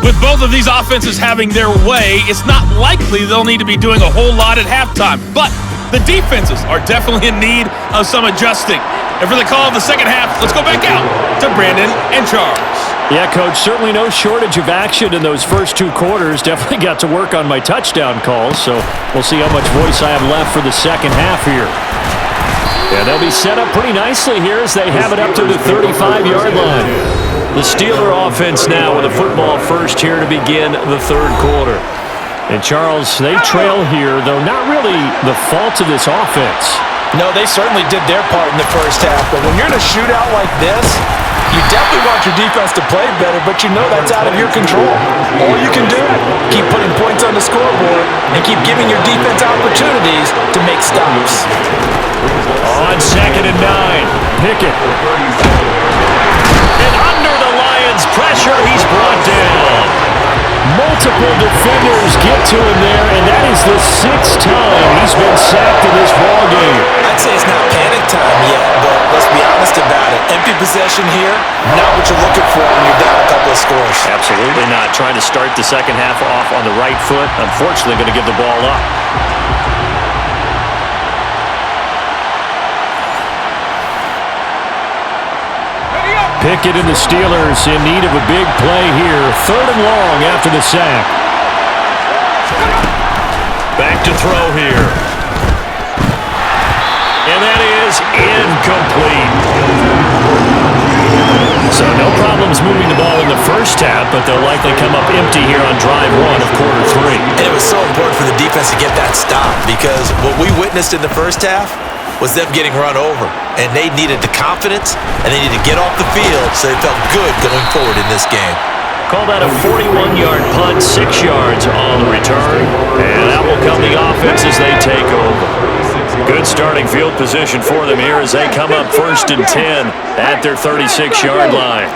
With both of these offenses having their way, it's not likely they'll need to be doing a whole lot at halftime. But the defenses are definitely in need of some adjusting. And for the call of the second half, let's go back out to Brandon and Charles. Yeah, Coach, certainly no shortage of action in those first 2 quarters. Definitely got to work on my touchdown calls, so we'll see how much voice I have left for the second half here. Yeah, they'll be set up pretty nicely here as they have it up to the 35-yard line. The Steeler offense now with a football first here to begin the third quarter. And Charles, they trail here, though not really the fault of this offense. No, they certainly did their part in the first half, but when you're in a shootout like this, you definitely want your defense to play better, but you know that's out of your control. All you can do, keep putting points on the scoreboard and keep giving your defense opportunities to make stops. On second and 9, Pickett. And under the Lions' pressure, he's brought down. Multiple defenders get to him there, and that is the 6th time he's been sacked in this ballgame. I'd say it's not panic time yet, but let's be honest about it. Empty possession here, not what you're looking for when you're down a couple of scores. Absolutely not. Trying to start the second half off on the right foot. Unfortunately, going to give the ball up. Pickett and the Steelers in need of a big play here. 3rd and long after the sack. Back throw here. And that is incomplete. So no problems moving the ball in the first half, but they'll likely come up empty here on drive one of quarter three. And it was so important for the defense to get that stop because what we witnessed in the first half was them getting run over. And they needed the confidence, and they needed to get off the field so they felt good going forward in this game. Call that a 41-yard punt, 6 yards on the return. And that will come the offense as they take over. Good starting field position for them here as they come up 1st and 10 at their 36-yard line.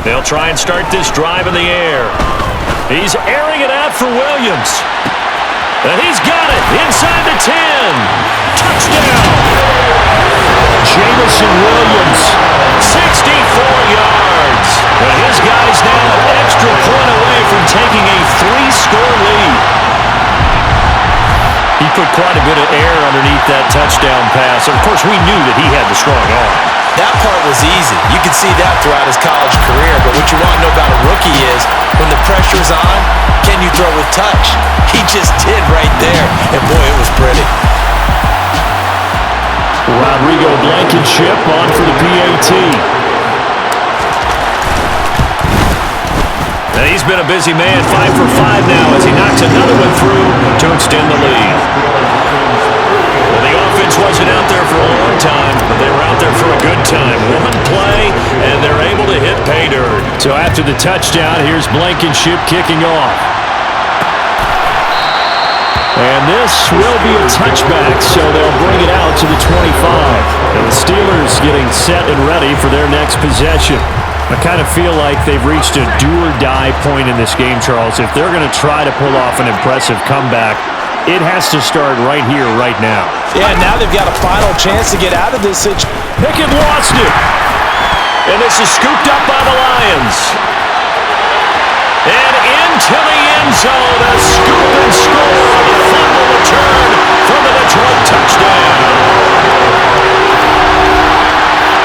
They'll try and start this drive in the air. He's airing it out for Williams. And he's got it inside the 10. Touchdown. Jamison Williams, 64 yards. And his guys now an extra point away from taking a 3-score lead. He put quite a bit of air underneath that touchdown pass. And of course, we knew that he had the strong arm. That part was easy. You can see that throughout his college career. But what you want to know about a rookie is when the pressure's on, can you throw with touch? He just did right there. And boy, it was pretty. Rodrigo Blankenship on for the PAT. And he's been a busy man, 5 for 5 now as he knocks another one through to extend the lead. Well, the offense wasn't out there for a long time, but they were out there for a good time. One play, and they're able to hit pay dirt. So after the touchdown, here's Blankenship kicking off. And this will be a touchback, so they'll bring it out to the 25. And the Steelers getting set and ready for their next possession. I kind of feel like they've reached a do-or-die point in this game, Charles. If they're going to try to pull off an impressive comeback, it has to start right here, right now. Yeah, now they've got a final chance to get out of this situation. Pickett lost it. And this is scooped up by the Lions. And into the end zone, a scoop and score on the fumble return for the Detroit touchdown.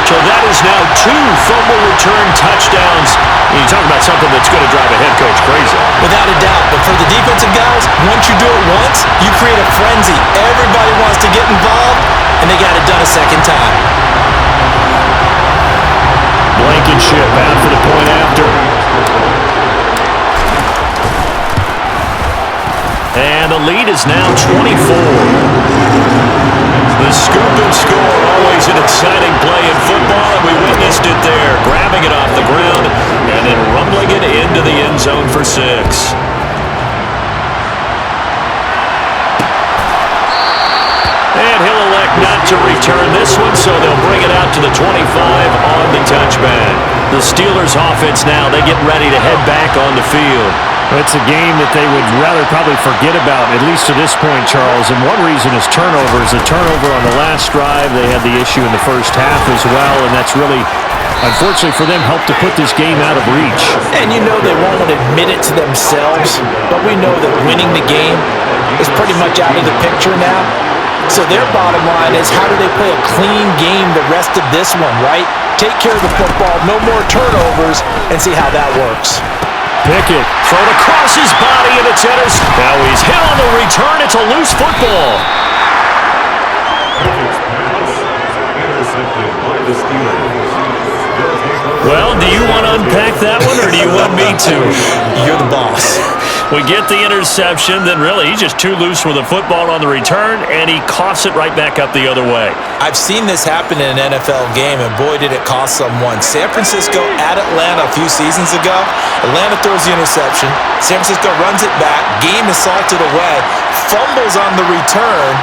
So that is now 2 fumble return touchdowns. You talk about something that's going to drive a head coach crazy. Without a doubt. But for the defensive guys, once you do it once, you create a frenzy. Everybody wants to get involved, and they got it done a second time. Blankenship out for the point after. And the lead is now 24. The scoop and score, always an exciting play in football, and we witnessed it there, grabbing it off the ground and then rumbling it into the end zone for 6. And he'll elect not to return this one, so they'll bring it out to the 25 on the touchback. The Steelers offense now, they get ready to head back on the field. It's a game that they would rather probably forget about, at least to this point, Charles. And one reason is turnovers. A turnover on the last drive. They had the issue in the first half as well, and that's really, unfortunately for them, helped to put this game out of reach. And you know they won't admit it to themselves, but we know that winning the game is pretty much out of the picture now. So their bottom line is, how do they play a clean game the rest of this one, right? Take care of the football, no more turnovers, and see how that works. Pickett thrown across his body, and it's intercepted. Now he's hit on the return. It's a loose football. Intercepted by the Steelers. Well, do you want to unpack that one, or do you want me to? You're the boss. We get the interception, then really he's just too loose with the football on the return, and he coughs it right back up the other way. I've seen this happen in an NFL game, and boy, did it cost someone. San Francisco at Atlanta a few seasons ago. Atlanta throws the interception. San Francisco runs it back. Game is salted away. Fumbles on the return.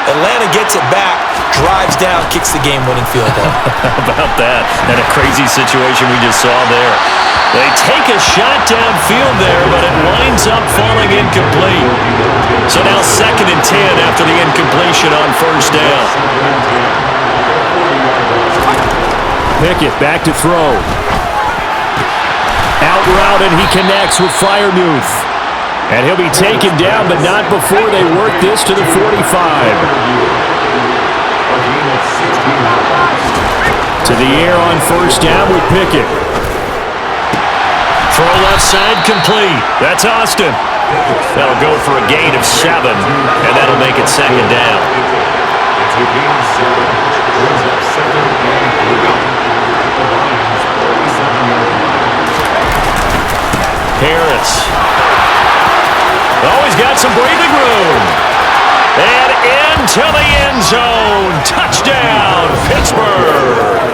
Atlanta gets it back, drives down, kicks the game-winning field goal. How about that? And a crazy situation we just saw there. They take a shot downfield there, but it winds up falling incomplete. So now 2nd and 10 after the incompletion on first down. Pickett back to throw. Out route, and he connects with Freiermuth. And he'll be taken down, but not before they work this to the 45. To the air on first down with Pickett. Throw left side complete. That's Austin. That'll go for a gain of 7, and that'll make it second down. It's a gain of 7. Brings up second and 3. The Lions 47-yard line. Harris. Oh, he's got some breathing room. And into the end zone. Touchdown, Pittsburgh.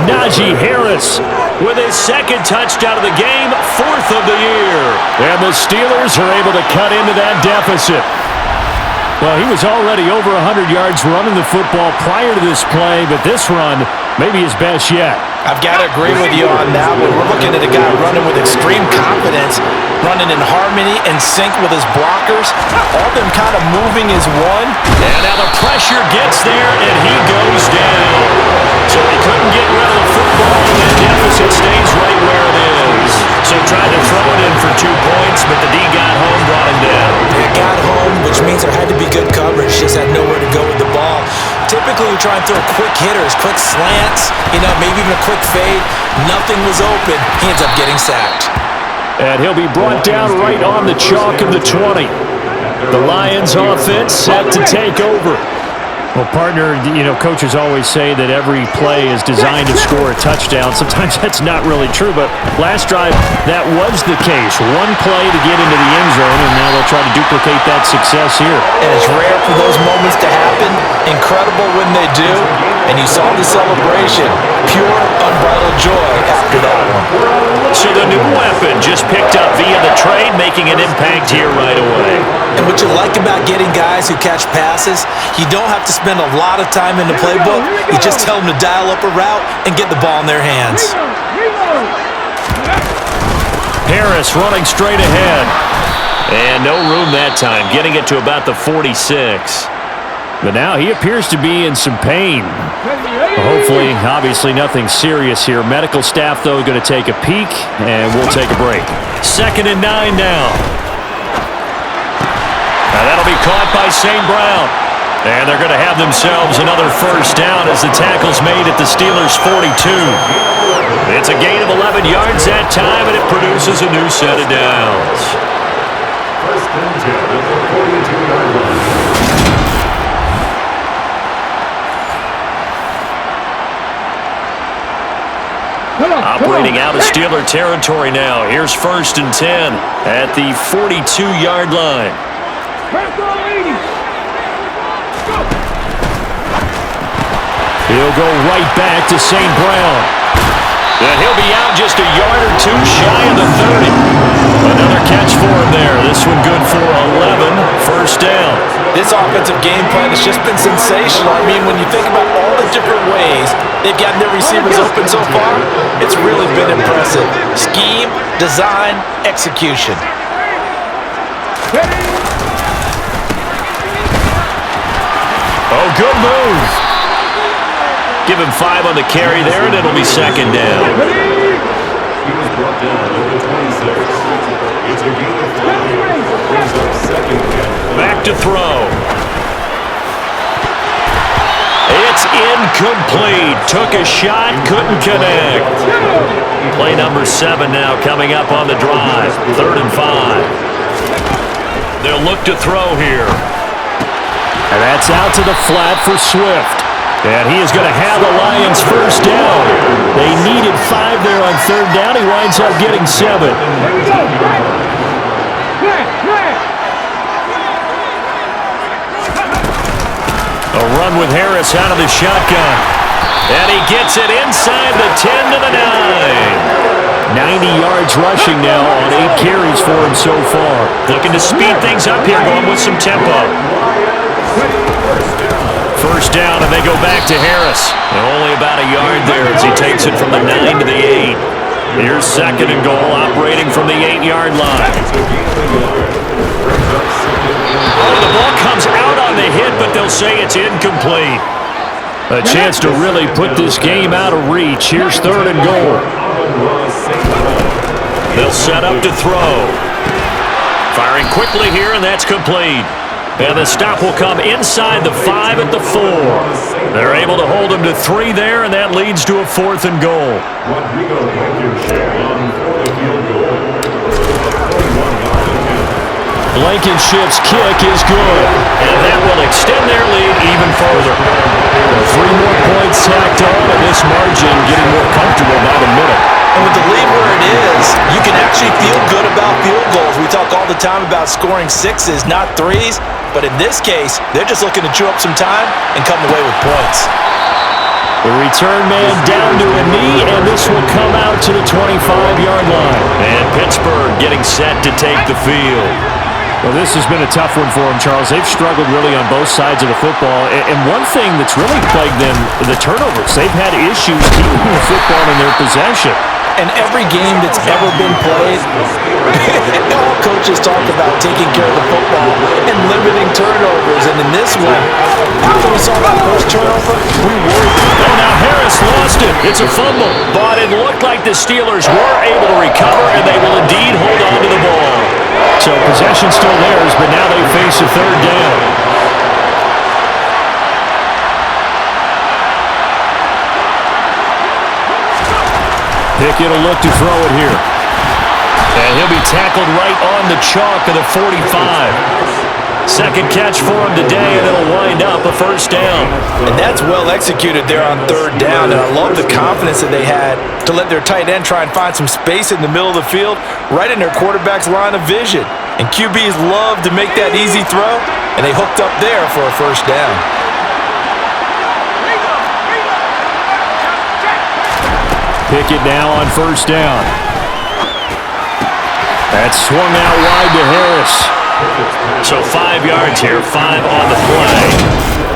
Najee Harris with his second touchdown of the game, 4th of the year. And the Steelers are able to cut into that deficit. Well, he was already over 100 yards running the football prior to this play, but this run may be his best yet. I've got to agree with you on that one. We're looking at a guy running with extreme confidence, running in harmony and sync with his blockers. All them kind of moving as one. And now the pressure gets there, and he goes down. So he couldn't get rid of the football, and the deficit stays right where it is. So tried to throw it in for 2 points, but the D got home, brought him down. It got home, which means there had to be good coverage. Just had nowhere to go with the ball. Typically, we try and throw quick hitters, quick slants, maybe even a quick fade. Nothing was open. He ends up getting sacked. And he'll be brought down right on the chalk of the 20. The Lions offense set to take over. Well, partner, coaches always say that every play is designed to score a touchdown. Sometimes that's not really true, but last drive, that was the case. One play to get into the end zone, and now they'll try to duplicate that success here. And it's rare for those moments to happen. Incredible when they do. And you saw the celebration. Pure, unbridled joy after that one. So the new weapon just picked up via the trade, making an impact here right away. And what you like about getting guys who catch passes, you don't have to spend a lot of time in the playbook. You just tell them to dial up a route and get the ball in their hands. Harris running straight ahead. And no room that time, getting it to about the 46. But now he appears to be in some pain. Hopefully, obviously nothing serious here. Medical staff, though, going to take a peek, and we'll take a break. 2nd and 9 now. Now that'll be caught by St. Brown. And they're going to have themselves another first down as the tackle's made at the Steelers' 42. It's a gain of 11 yards that time, and it produces a new set of downs. 1st and 10 at the 42-yard line. Operating out of Steeler territory now. Here's 1st and 10 at the 42-yard line. He'll go right back to St. Brown. And he'll be out just a yard or 2 shy of the 30. Another catch for him there. This one good for 11. 1st down. This offensive game plan has just been sensational. I mean, when you think about all the different ways they've gotten their receivers open so far, it's really been impressive. Scheme, design, execution. Oh, good move. Give him 5 on the carry there, and it'll be 2nd down. He was brought down at the 26. It's a gain of 5. Brings up 2nd down. Back to throw. It's incomplete. Took a shot, couldn't connect. Play number 7 now coming up on the drive. 3rd and 5. They'll look to throw here. And that's out to the flat for Swift. And he is going to have the Lions first down. They needed 5 there on 3rd down. He winds up getting 7. A run with Harris out of the shotgun. And he gets it inside the 10 to the 9. 90 yards rushing now on 8 carries for him so far. Looking to speed things up here, going with some tempo. First down, and they go back to Harris. And only about a yard there as he takes it from the 9 to the 8. Here's 2nd and goal, operating from the 8-yard line. Oh, the ball comes out on the hit, but they'll say it's incomplete. A chance to really put this game out of reach. Here's 3rd and goal. They'll set up to throw. Firing quickly here, and that's complete. And the stop will come inside the 5 at the 4. They're able to hold him to 3 there, and that leads to a 4th and goal. Rodrigo Blankenship on 4th field goal. Blankenship's kick is good. And that will extend their lead even further. 3 more points tacked on, and this margin getting more comfortable by the minute. And with the lead where it is, you can actually feel good about field goals. We talk all the time about scoring 6s, not 3s. But in this case, they're just looking to chew up some time and come away with points. The return man down to a knee, and this will come out to the 25-yard line. And Pittsburgh getting set to take the field. Well, this has been a tough one for them, Charles. They've struggled really on both sides of the football. And one thing that's really plagued them, the turnovers. They've had issues keeping the football in their possession. And every game that's ever been played, all coaches talk about taking care of the football and limiting turnovers. And in this one, after we saw that first turnover, we worried. Oh, now Harris lost it. It's a fumble. But it looked like the Steelers were able to recover, and they will indeed hold on to the ball. So possession's still theirs, but now they face a third down. Pickett will look to throw it here. And he'll be tackled right on the chalk of the 45. Second catch for him today, and it'll wind up a first down. And that's well executed there on third down. And I love the confidence that they had to let their tight end try and find some space in the middle of the field, right in their quarterback's line of vision. And QBs love to make that easy throw, and they hooked up there for a first down. Pickett now on first down. That's swung out wide to Harris. So 5 yards here, 5 on the play.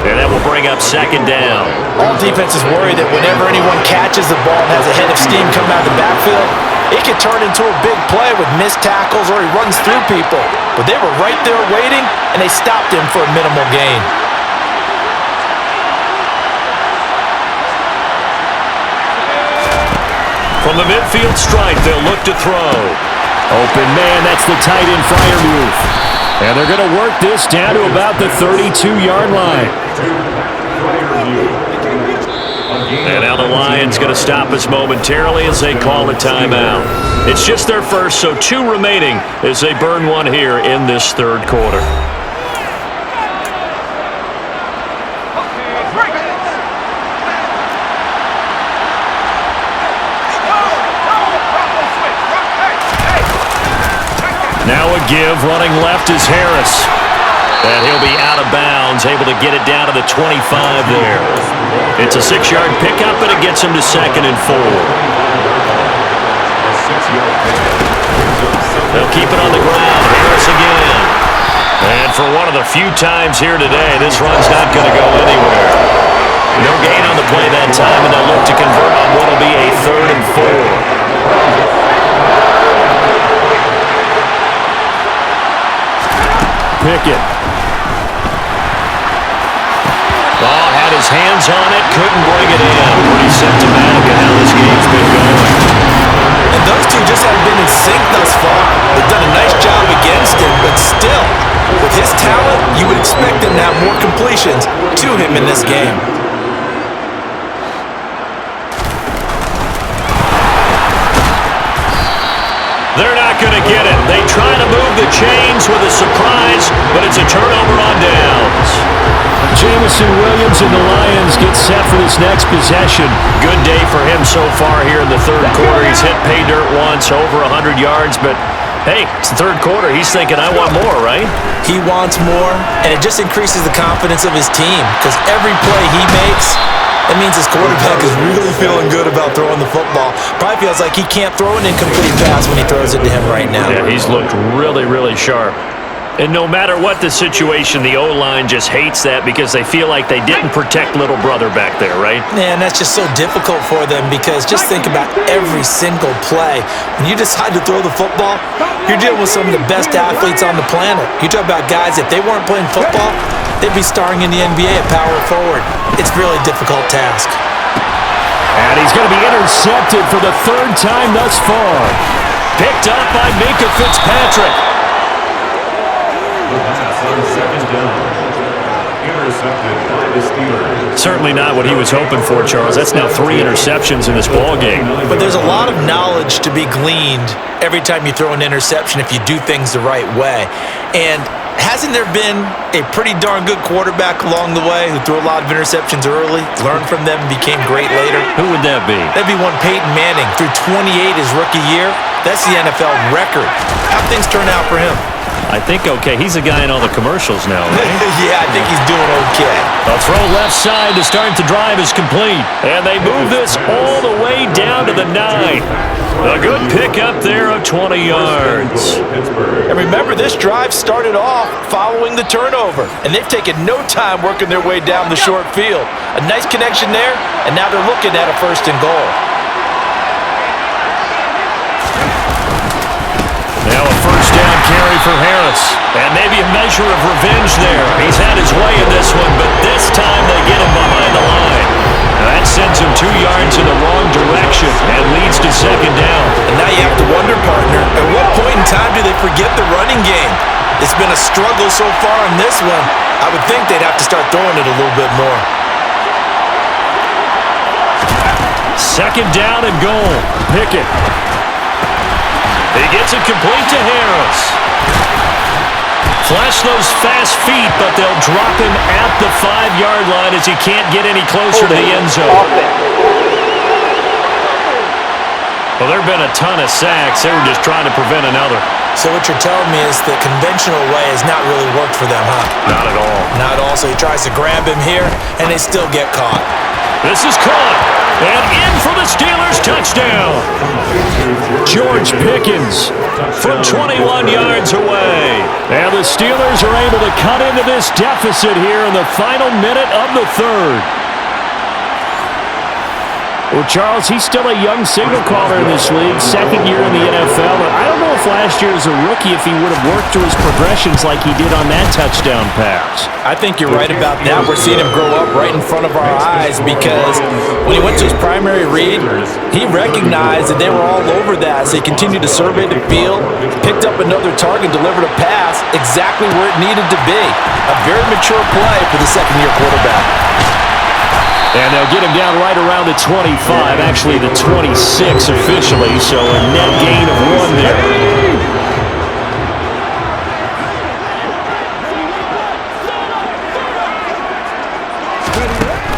And that will bring up second down. All defenses worry that whenever anyone catches the ball and has a head of steam come out of the backfield, it could turn into a big play with missed tackles or he runs through people. But they were right there waiting, and they stopped him for a minimal gain. From the midfield stripe, they'll look to throw. Open man, that's the tight end Freiermuth. And they're going to work this down to about the 32-yard line. And now the Lions going to stop us momentarily as they call a timeout. It's just their first, so 2 remaining as they burn one here in this third quarter. Now a give, running left is Harris. And he'll be out of bounds, able to get it down to the 25 there. It's a 6-yard pickup, and it gets him to 2nd and 4. They'll keep it on the ground. Harris again. And for one of the few times here today, this run's not going to go anywhere. No gain on the play that time, and they'll look to convert on what will be a 3rd and 4. Pickett. Oh, had his hands on it, couldn't bring it in. Pretty symptomatic of how this game's been going. And those two just haven't been in sync thus far. They've done a nice job against him, but still, with his talent, you would expect him to have more completions to him in this game. They're not going to get it. They try to move the chains with a surprise, but it's a turnover on downs. Jamison Williams and the Lions get set for this next possession. Good day for him so far here in the third quarter. He's hit pay dirt once, over 100 yards, but hey, it's the third quarter. He's thinking, I want more, right? He wants more, and it just increases the confidence of his team because every play he makes, that means his quarterback is really feeling good about throwing the football. Probably feels like he can't throw an incomplete pass when he throws it to him right now. Yeah, he's looked really, really sharp. And no matter what the situation, the O-line just hates that because they feel like they didn't protect little brother back there, right? Man, that's just so difficult for them because just think about every single play. When you decide to throw the football, you're dealing with some of the best athletes on the planet. You talk about guys, if they weren't playing football, they'd be starring in the NBA at power forward. It's really a difficult task. And he's going to be intercepted for the 3rd time thus far. Picked up by Minkah Fitzpatrick. intercepted by the Steelers. Certainly not what he was hoping for, Charles. That's now 3 interceptions in this ball game. But there's a lot of knowledge to be gleaned every time you throw an interception if you do things the right way. And hasn't there been a pretty darn good quarterback along the way who threw a lot of interceptions early, learned from them, and became great later? Who would that be? That'd be one Peyton Manning. Threw 28 his rookie year. That's the NFL record. How'd things turn out for him? I think okay. He's a guy in all the commercials now, right? Yeah, I think he's doing okay. A throw left side to start the drive is complete. And they move this all the way down to the 9. A good pick up there of 20 yards. And remember, this drive started off following the turnover. And they've taken no time working their way down the short field. A nice connection there, and now they're looking at a 1st and goal. Now a 1st down carry for Harris. And maybe a measure of revenge there. He's had his way in this one, but this time they get him behind the line. Now that sends him 2 yards in the wrong direction and leads to 2nd down. And now you have to wonder, partner, at what point in time do they forget the running game? It's been a struggle so far in this one. I would think they'd have to start throwing it a little bit more. 2nd down and goal. Pickett. He gets it complete to Harris. Flash those fast feet, but they'll drop him at the 5-yard line as he can't get any closer to the end zone. Well, there have been a ton of sacks. They were just trying to prevent another. So what you're telling me is the conventional way has not really worked for them, huh? Not at all. Not at all. So he tries to grab him here, and they still get caught. This is caught. And in for the Steelers, touchdown. George Pickens from 21 yards away. And the Steelers are able to cut into this deficit here in the final minute of the 3rd. Well, Charles, he's still a young signal caller in this league, 2nd year in the NFL. But I don't know if last year as a rookie if he would have worked through his progressions like he did on that touchdown pass. I think you're right about that. We're seeing him grow up right in front of our eyes because when he went to his primary read, he recognized that they were all over that. So he continued to survey the field, picked up another target, delivered a pass exactly where it needed to be. A very mature play for the 2nd-year quarterback. And they'll get him down right around the 25, actually the 26 officially, so a net gain of 1 there.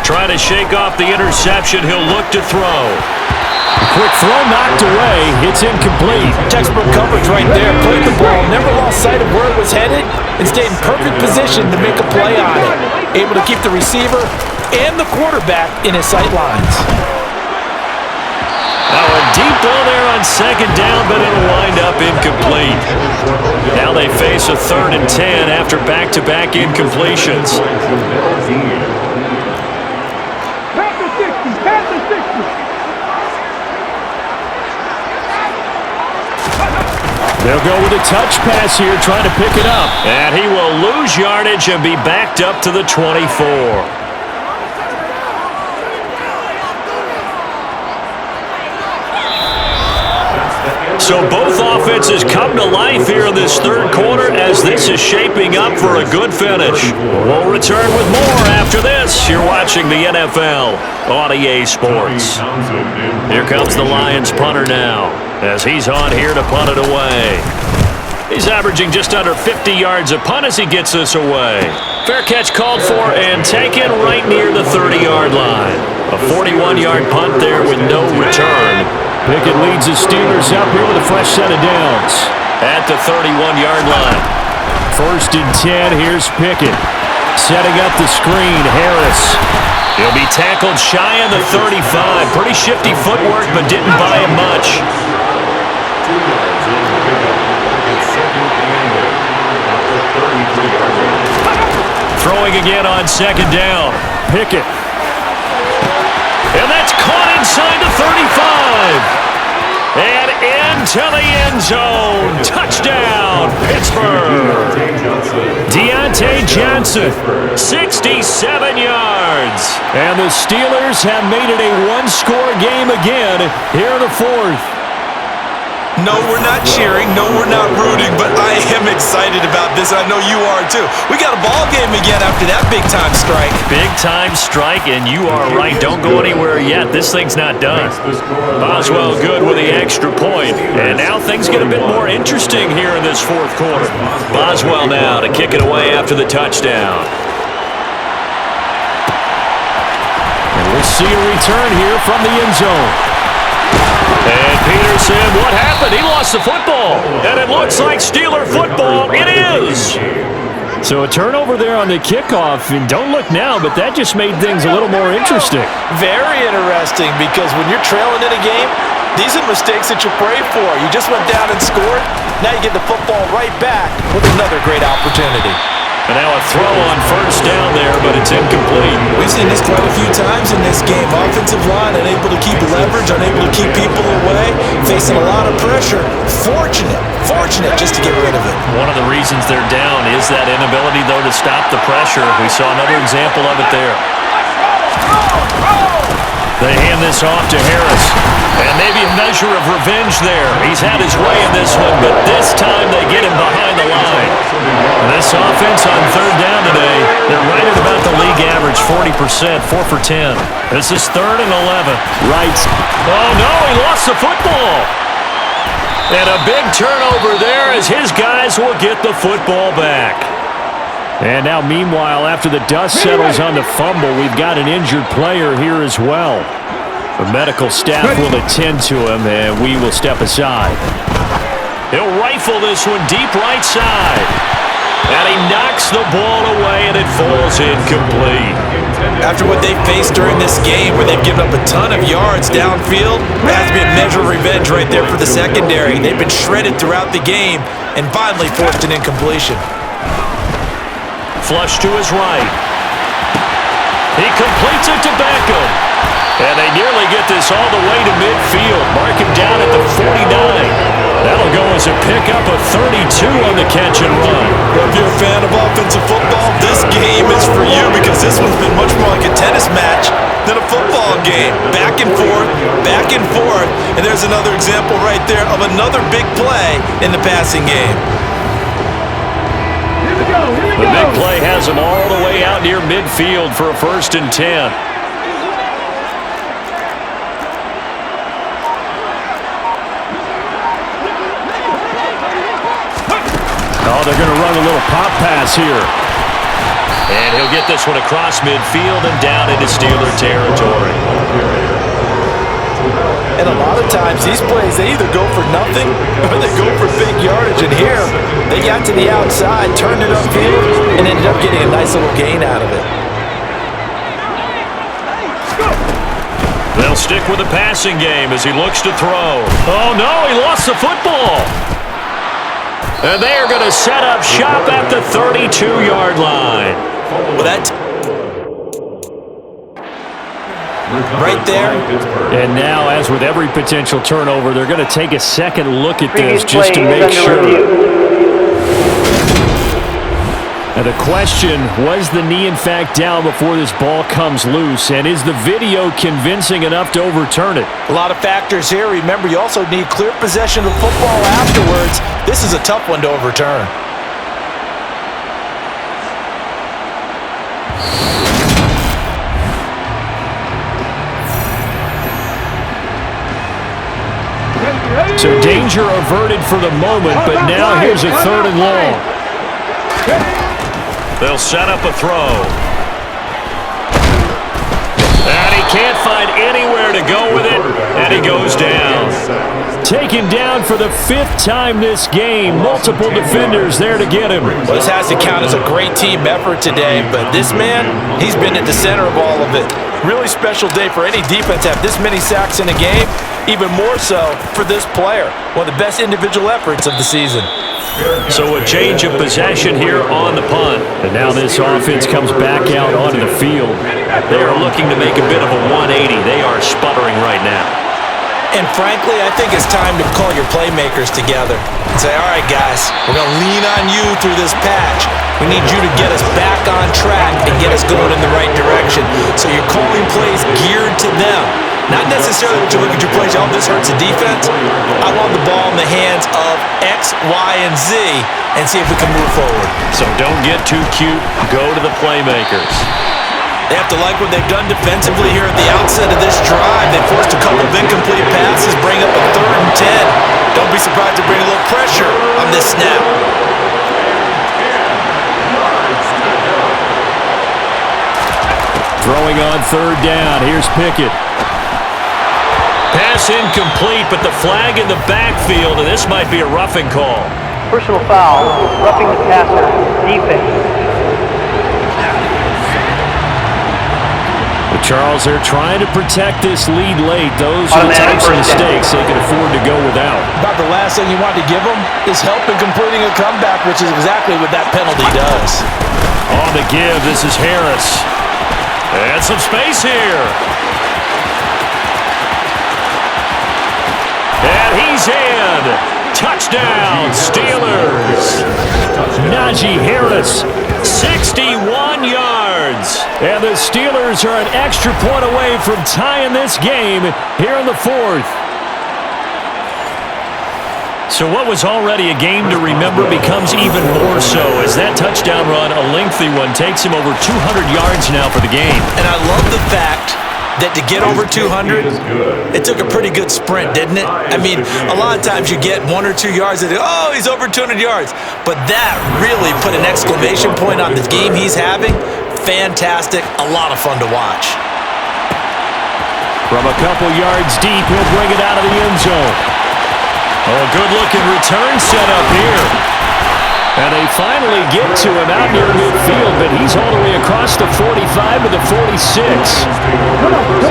Trying to shake off the interception, he'll look to throw. A quick throw knocked away, it's incomplete. Textbook coverage right there. Played the ball, never lost sight of where it was headed, and stayed in perfect position to make a play on it. Able to keep the receiver and the quarterback in his sight lines. Now a deep ball there on 2nd down, but it'll wind up incomplete. Now they face a 3rd and 10 after back-to-back incompletions. Pass the 60, pass the 60. They'll go with a touch pass here, trying to pick it up. And he will lose yardage and be backed up to the 24. So both offenses come to life here in this 3rd quarter as this is shaping up for a good finish. We'll return with more after this. You're watching the NFL on EA Sports. Here comes the Lions punter now as he's on here to punt it away. He's averaging just under 50 yards a punt as he gets this away. Fair catch called for and taken right near the 30-yard line. A 41-yard punt there with no return. Pickett leads the Steelers up here with a fresh set of downs. At the 31-yard line. 1st and 10, here's Pickett. Setting up the screen, Harris. He'll be tackled shy of the 35. Pretty shifty footwork, but didn't buy him much. Throwing again on 2nd down. Pickett. And that's caught inside the 35. And into the end zone. Touchdown, Pittsburgh. Deontay Johnson, 67 yards. And the Steelers have made it a 1-score game again here in the 4th. No, we're not cheering. No, we're not rooting. But I am excited about this, and I know you are too. We got a ball game again after that big-time strike. Big-time strike, and you are right. Don't go anywhere yet. This thing's not done. Boswell good with the extra point. And now things get a bit more interesting here in this fourth quarter. Boswell now to kick it away after the touchdown. And we'll see a return here from the end zone. And Peterson, what happened? He lost the football. And it looks like Steeler football. It is. So a turnover there on the kickoff. And don't look now, but that just made things a little more interesting. Very interesting, because when you're trailing in a game, these are mistakes that you pray for. You just went down and scored. Now you get the football right back with another great opportunity. And now a throw on first down there, but it's incomplete. We've seen this quite a few times in this game. Offensive line unable to keep leverage, unable to keep people away, facing a lot of pressure. Fortunate just to get rid of it. One of the reasons they're down is that inability, though, to stop the pressure. We saw another example of it there. They hand this off to Harris. And maybe a measure of revenge there. He's had his way in this one, but this time they get him behind the line. And this offense on third down today, they're right at about the league average, 40%, 4 for 10. This is 3rd and 11. Right. Oh, no, he lost the football. And a big turnover there as his guys will get the football back. And now, meanwhile, after the dust settles on the fumble, we've got an injured player here as well. The medical staff will attend to him, and we will step aside. He'll rifle this one deep right side. And he knocks the ball away, and it falls incomplete. After what they've faced during this game, where they've given up a ton of yards downfield, there has to be a measure of revenge right there for the secondary. They've been shredded throughout the game and finally forced an incompletion. Flush to his right. He completes it to Beckham. And they nearly get this all the way to midfield. Mark him down at the 49. That'll go as a pickup of 32 on the catch and run. If you're a fan of offensive football, this game is for you, because this one's been much more like a tennis match than a football game. Back and forth, and there's another example right there of another big play in the passing game. The big play has him all the way out near midfield for a 1st and 10. Oh, they're going to run a little pop pass here. And he'll get this one across midfield and down into Steeler territory. And a lot of times these plays, they either go for nothing or they go for big yardage. And here, they got to the outside, turned it upfield, and ended up getting a nice little gain out of it. They'll stick with the passing game as he looks to throw. Oh, no, he lost the football. And they are going to set up shop at the 32-yard line. Well, that right there. And now, as with every potential turnover, they're going to take a second look at this just to make sure. Now the question, was the knee in fact down before this ball comes loose? And is the video convincing enough to overturn it? A lot of factors here. Remember, you also need clear possession of football afterwards. This is a tough one to overturn. So danger averted for the moment, but now here's a 3rd and long. They'll set up a throw. And he can't find anywhere to go with it, and he goes down. Taken down for the 5th time this game. Multiple defenders there to get him. Well, this has to count as a great team effort today, but this man, he's been at the center of all of it. Really special day for any defense to have this many sacks in a game, even more so for this player. One of the best individual efforts of the season. So a change of possession here on the punt. And now this offense comes back out onto the field. They are looking to make a bit of a 180. They are sputtering right now. And frankly, I think it's time to call your playmakers together and say, all right, guys, we're going to lean on you through this patch. We need you to get us back on track and get us going in the right direction. So you're calling plays geared to them. Not necessarily when you look at your plays, oh, this hurts the defense. I want the ball in the hands of X, Y, and Z, and see if we can move forward. So don't get too cute. Go to the playmakers. They have to like what they've done defensively here at the outset of this drive. They forced a couple of incomplete passes, bring up a 3rd and 10. Don't be surprised to bring a little pressure on this snap. Throwing on 3rd down. Here's Pickett. Pass incomplete, but the flag in the backfield, and this might be a roughing call. Personal foul, roughing the passer, defense. But Charles, they're trying to protect this lead late. Those are the types of mistakes they can afford to go without. About the last thing you want to give them is help in completing a comeback, which is exactly what that penalty does. On the give, this is Harris. And some space here. And he's in. Touchdown, Steelers. Najee Harris, 61 yards. And the Steelers are an extra point away from tying this game here in the 4th. So what was already a game to remember becomes even more so as that touchdown run, a lengthy one, takes him over 200 yards now for the game. And I love the fact that to get over 200, it took a pretty good sprint, didn't it? I mean, a lot of times you get 1 or 2 yards and oh, he's over 200 yards. But that really put an exclamation point on the game he's having. Fantastic, a lot of fun to watch. From a couple yards deep, he'll bring it out of the end zone. Oh, good-looking return set up here. And they finally get to him out near midfield, but he's all the way across the 45 to the 46.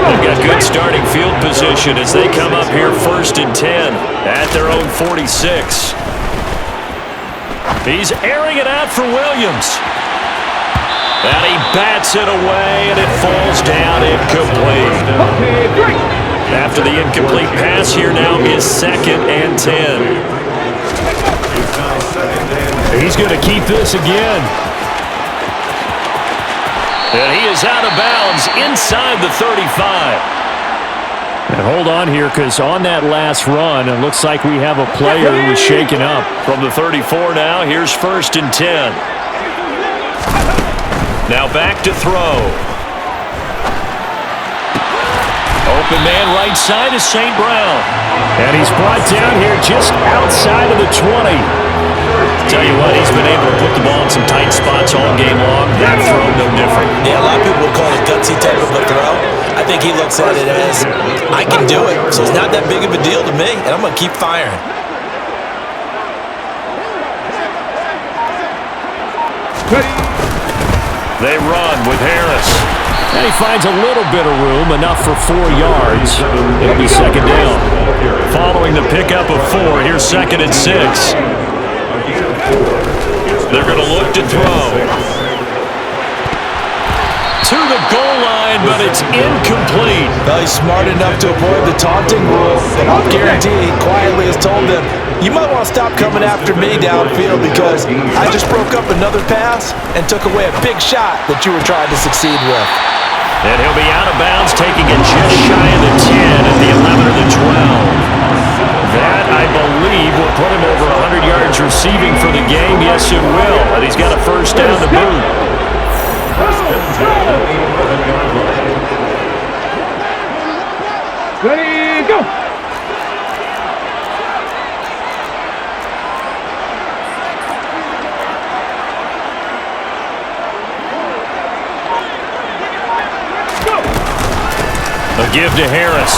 They've got good starting field position as they come up here 1st and 10 at their own 46. He's airing it out for Williams. And he bats it away, and it falls down incomplete. After the incomplete pass, here now is 2nd and 10. He's going to keep this again. And he is out of bounds inside the 35. And hold on here, because on that last run, it looks like we have a player who is shaken up. From the 34 now, here's 1st and 10. Now back to throw. Open man right side is St. Brown. And he's brought down here just outside of the 20. Tell you what, he's been able to put the ball in some tight spots all game long. That throw, no different. Yeah, a lot of people would call it gutsy type of a throw. I think he looks at it as, I can do it, so it's not that big of a deal to me, and I'm going to keep firing. They run with Harris. And he finds a little bit of room, enough for 4 yards. It'll be 2nd down. Following the pickup of 4, here's 2nd and 6. They're going to look to throw. To the goal line, but it's incomplete. Well, he's smart enough to avoid the taunting rule, and I'll guarantee he quietly has told them, you might want to stop coming after me downfield because I just broke up another pass and took away a big shot that you were trying to succeed with. And he'll be out of bounds, taking it just shy of the 10 at the 11 or the 12. That, I believe, will put him over 100 yards receiving for the game. Yes, it will. And he's got a 1st down to boot. Ready, go! A give to Harris.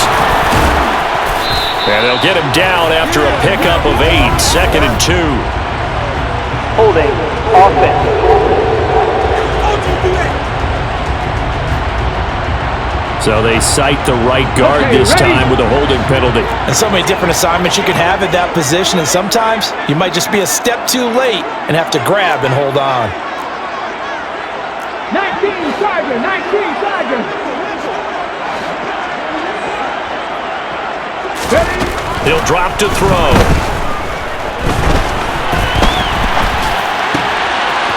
And they'll get him down after a pickup of 8. 2nd and 2. Holding, offense. So they cite the right guard this time with a holding penalty. And so many different assignments you can have at that position, and sometimes you might just be a step too late and have to grab and hold on. 19 Tiger. He'll drop to throw.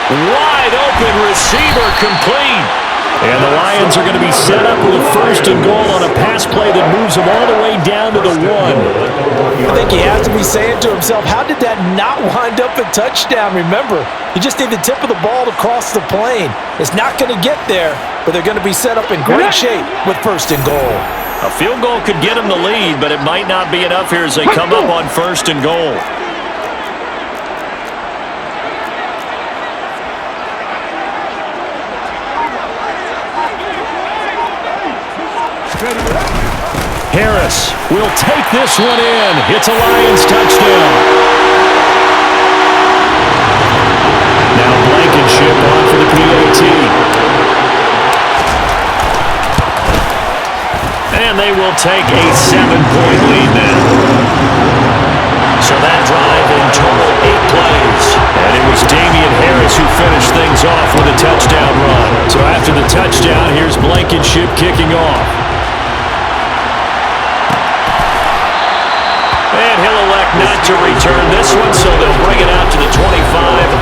Wide open receiver complete. And the Lions are going to be set up with a first and goal on a pass play that moves them all the way down to the 1. I think he has to be saying to himself, how did that not wind up a touchdown? Remember, you just need the tip of the ball to cross the plane. It's not going to get there, but they're going to be set up in great shape with first and goal. A field goal could get them the lead, but it might not be enough here as they come up on first and goal. Harris will take this one in. It's a Lions touchdown. Now Blankenship on for the PAT. And they will take a 7-point lead now. So that drive in total 8 plays. And it was Damian Harris who finished things off with a touchdown run. So after the touchdown, here's Blankenship kicking off. And he'll elect not to return this one, so they'll bring it out to the 25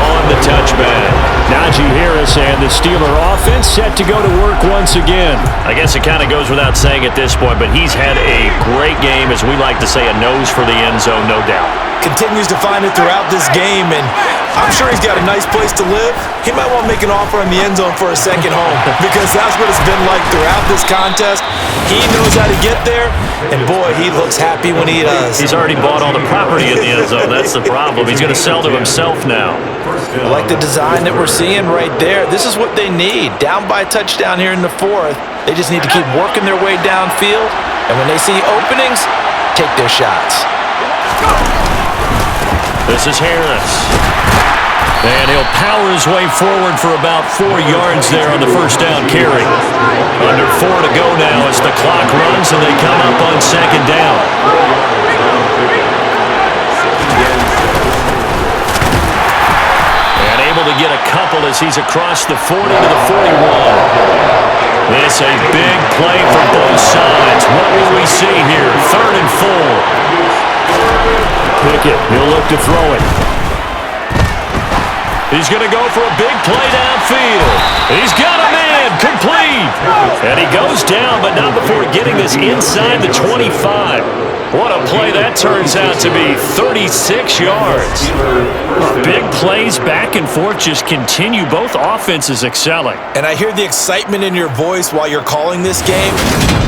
on the touchback. Najee Harris and the Steeler offense set to go to work once again. I guess it kind of goes without saying at this point, but he's had a great game, as we like to say, a nose for the end zone, no doubt. Continues to find it throughout this game, and I'm sure he's got a nice place to live. He might want to make an offer in the end zone for a second home, because that's what it's been like throughout this contest. He knows how to get there, and boy, he looks happy when he does. He's already bought all the property in the end zone. That's the problem. He's going to sell to himself now. I like the design that we're seeing right there. This is what they need. Down by a touchdown here in the 4th. They just need to keep working their way downfield, and when they see openings, take their shots. This is Harris. And he'll power his way forward for about 4 yards there on the first down carry. Under 4 to go now as the clock runs and they come up on second down. And able to get a couple as he's across the 40 to the 41. This a big play for both sides. What will we see here? 3rd and 4. Pickett, he'll look to throw it. He's going to go for a big play downfield. He's got him in, complete. And he goes down, but not before getting this inside the 25. What a play that turns out to be, 36 yards. Big plays back and forth just continue. Both offenses excelling. And I hear the excitement in your voice while you're calling this game.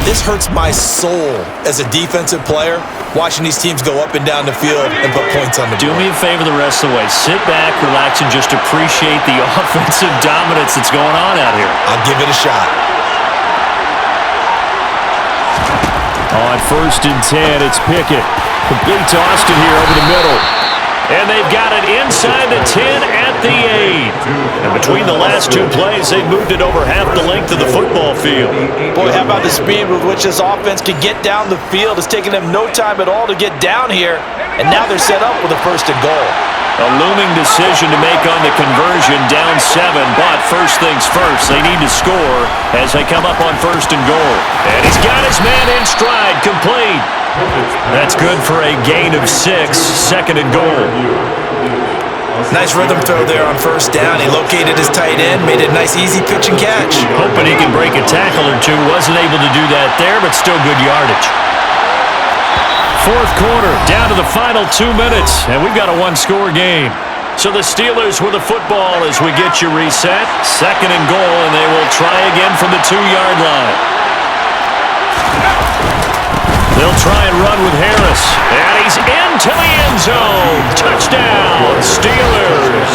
This hurts my soul as a defensive player, watching these teams go up and down the field and put points on the board. Do me a favor the rest of the way. Sit back, relax, and just appreciate the offensive dominance that's going on out here. I'll give it a shot. On 1st and 10, it's Pickett. Complete to Austin here over the middle. And they've got it inside the 10 at the 8. And between the last 2 plays, they've moved it over half the length of the football field. Boy, how about the speed with which this offense can get down the field? It's taken them no time at all to get down here. And now they're set up with a 1st and goal. A looming decision to make on the conversion, down 7, but first things first, they need to score as they come up on 1st and goal. And he's got his man in stride, complete. That's good for a gain of 6, 2nd and goal. Nice rhythm throw there on 1st down. He located his tight end, made it a nice easy pitch and catch. Hoping he can break a tackle or two, wasn't able to do that there, but still good yardage. 4th quarter, down to the final 2 minutes, and we've got a 1-score game. So the Steelers with the football as we get you reset. 2nd and goal, and they will try again from the 2-yard line. They'll try and run with Harris, and he's into the end zone. Touchdown, Steelers.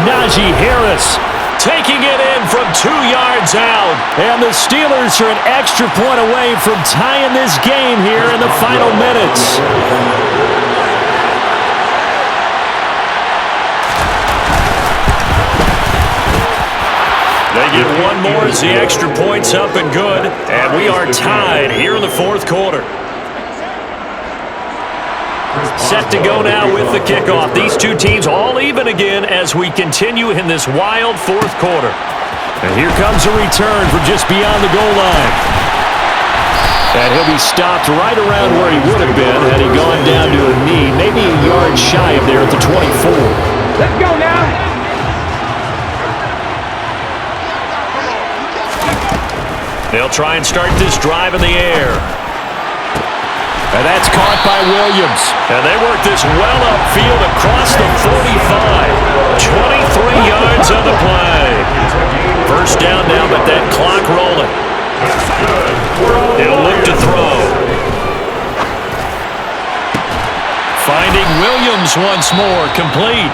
Najee Harris taking it in from 2 yards out. And the Steelers are an extra point away from tying this game here in the final minutes. They get one more as the extra point's up and good. And we are tied here in the 4th quarter. Set to go now with the kickoff. These 2 teams all even again as we continue in this wild 4th quarter. And here comes a return from just beyond the goal line. And he'll be stopped right around where he would have been had he gone down to a knee, maybe a yard shy of there at the 24. Let's go now. They'll try and start this drive in the air. And that's caught by Williams. And they work this well upfield across the 45. 23 yards on the play. First down now, but that clock rolling. They'll look to throw. Finding Williams once more, complete.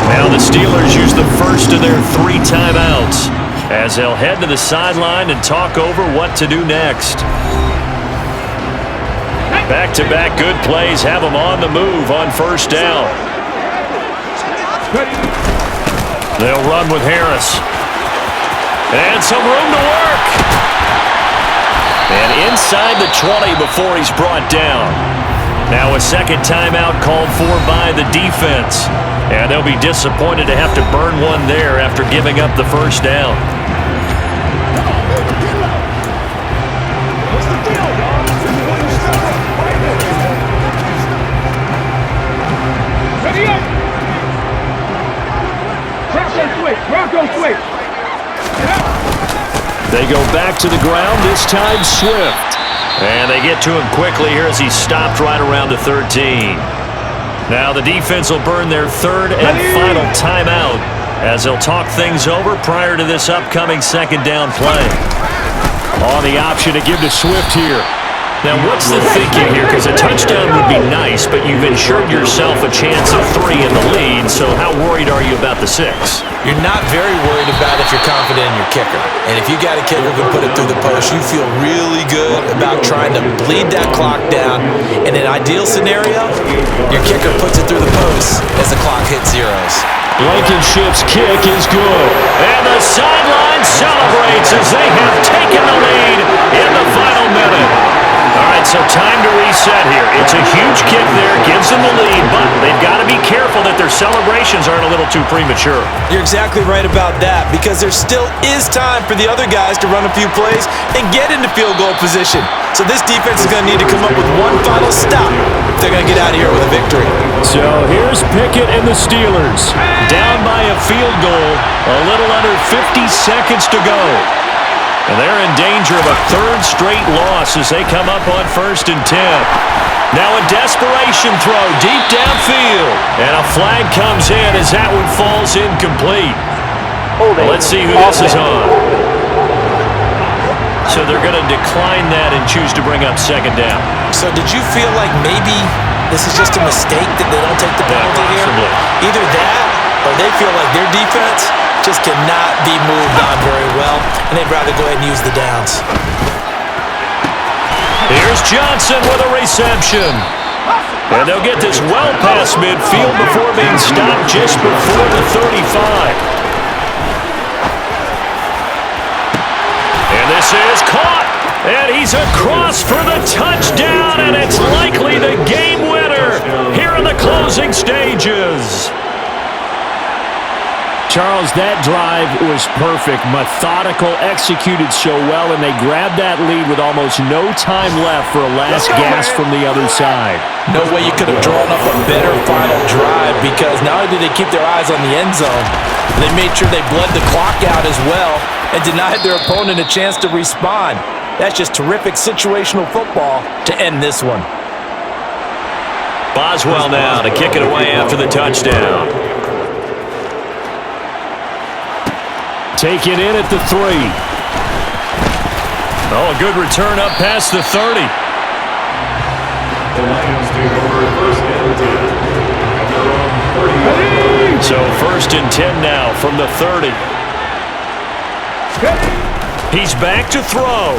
Now the Steelers use the first of their 3 timeouts as they'll head to the sideline and talk over what to do next. Back-to-back good plays have them on the move on first down. They'll run with Harris. And some room to work. And inside the 20 before he's brought down. Now a second timeout called for by the defense. And they'll be disappointed to have to burn one there after giving up the first down. Ready up. Bronco switch. They go back to the ground, this time Swift. And they get to him quickly here as he stopped right around the 13. Now the defense will burn their third and final timeout as they'll talk things over prior to this upcoming second down play. On the option to give to Swift here. Now what's the thinking here? Because a touchdown would be nice, but you've ensured yourself a chance of 3 in the lead, so how worried are you about the 6? You're not very worried about if you're confident in your kicker. And if you got a kicker who can put it through the post, you feel really good about trying to bleed that clock down. In an ideal scenario, your kicker puts it through the post as the clock hits zeros. Blankenship's kick is good. And the sideline celebrates as they have taken the lead in the final minute. All right, so time to reset here. It's a huge kick there, gives them the lead, but they've got to be careful that their celebrations aren't a little too premature. You're exactly right about that, because there still is time for the other guys to run a few plays and get into field goal position. So this defense is going to need to come up with one final stop if they're going to get out of here with a victory. So here's Pickett and the Steelers. Down by a field goal, a little under 50 seconds to go. And they're in danger of a third straight loss as they come up on 1st and 10. Now a desperation throw deep downfield. And a flag comes in as that one falls incomplete. Let's see who this is on. So they're going to decline that and choose to bring up second down. So did you feel like maybe this is just a mistake that they don't take the penalty here? Either that or they feel like their defense just cannot be moved on very well, and they'd rather go ahead and use the downs. Here's Johnson with a reception. And they'll get this well past midfield before being stopped just before the 35. And this is caught. And he's across for the touchdown, and it's likely the game winner here in the closing stages. Charles, that drive was perfect, methodical, executed so well, and they grabbed that lead with almost no time left for a last gasp from the other side. No way you could have drawn up a better final drive, because not only did they keep their eyes on the end zone, they made sure they bled the clock out as well and denied their opponent a chance to respond. That's just terrific situational football to end this one. Boswell now to kick it away after the touchdown. Taken in at the 3. Oh, a good return up past the 30. The Lions take over 1st and 10. So 1st and 10 now from the 30. He's back to throw.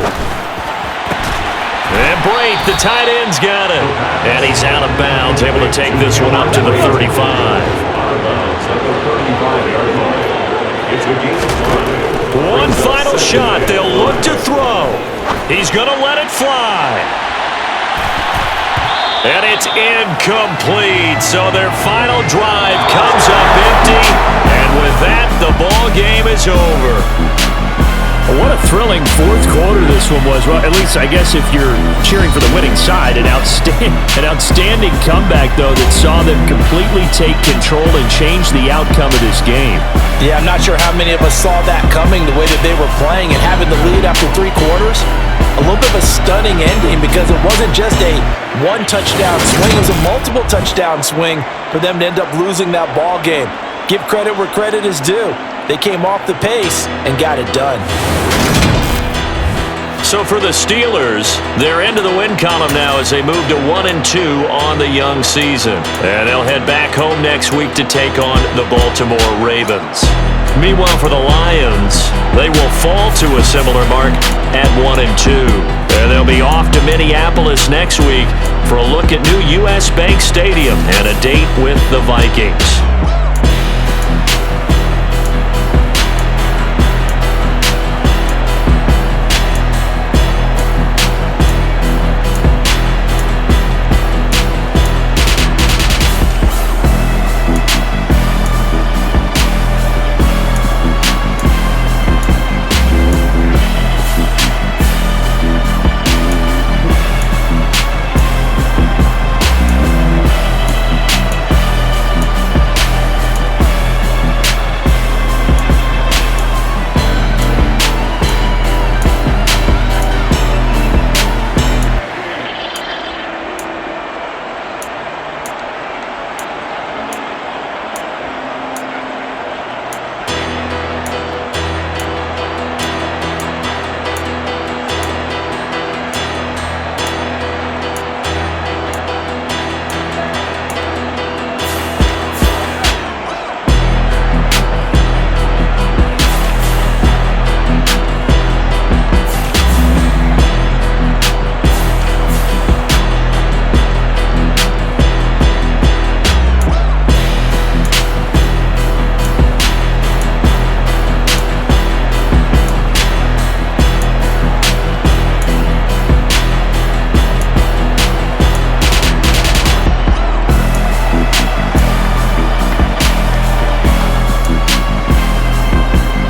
And Brate, the tight end's got it. And he's out of bounds, able to take this one up to the 35. One final shot. They'll look to throw. He's going to let it fly. And it's incomplete. So their final drive comes up empty. And with that, the ball game is over. What a thrilling fourth quarter this one was. Well, at least I guess if you're cheering for the winning side, an outstanding comeback, though, that saw them completely take control and change the outcome of this game. Yeah, I'm not sure how many of us saw that coming, the way that they were playing and having the lead after 3 quarters. A little bit of a stunning ending because it wasn't just a one-touchdown swing. It was a multiple touchdown swing for them to end up losing that ball game. Give credit where credit is due. They came off the pace and got it done. So for the Steelers, they're into the win column now as they move to 1-2 on the young season. And they'll head back home next week to take on the Baltimore Ravens. Meanwhile, for the Lions, they will fall to a similar mark at 1-2. And they'll be off to Minneapolis next week for a look at new U.S. Bank Stadium and a date with the Vikings.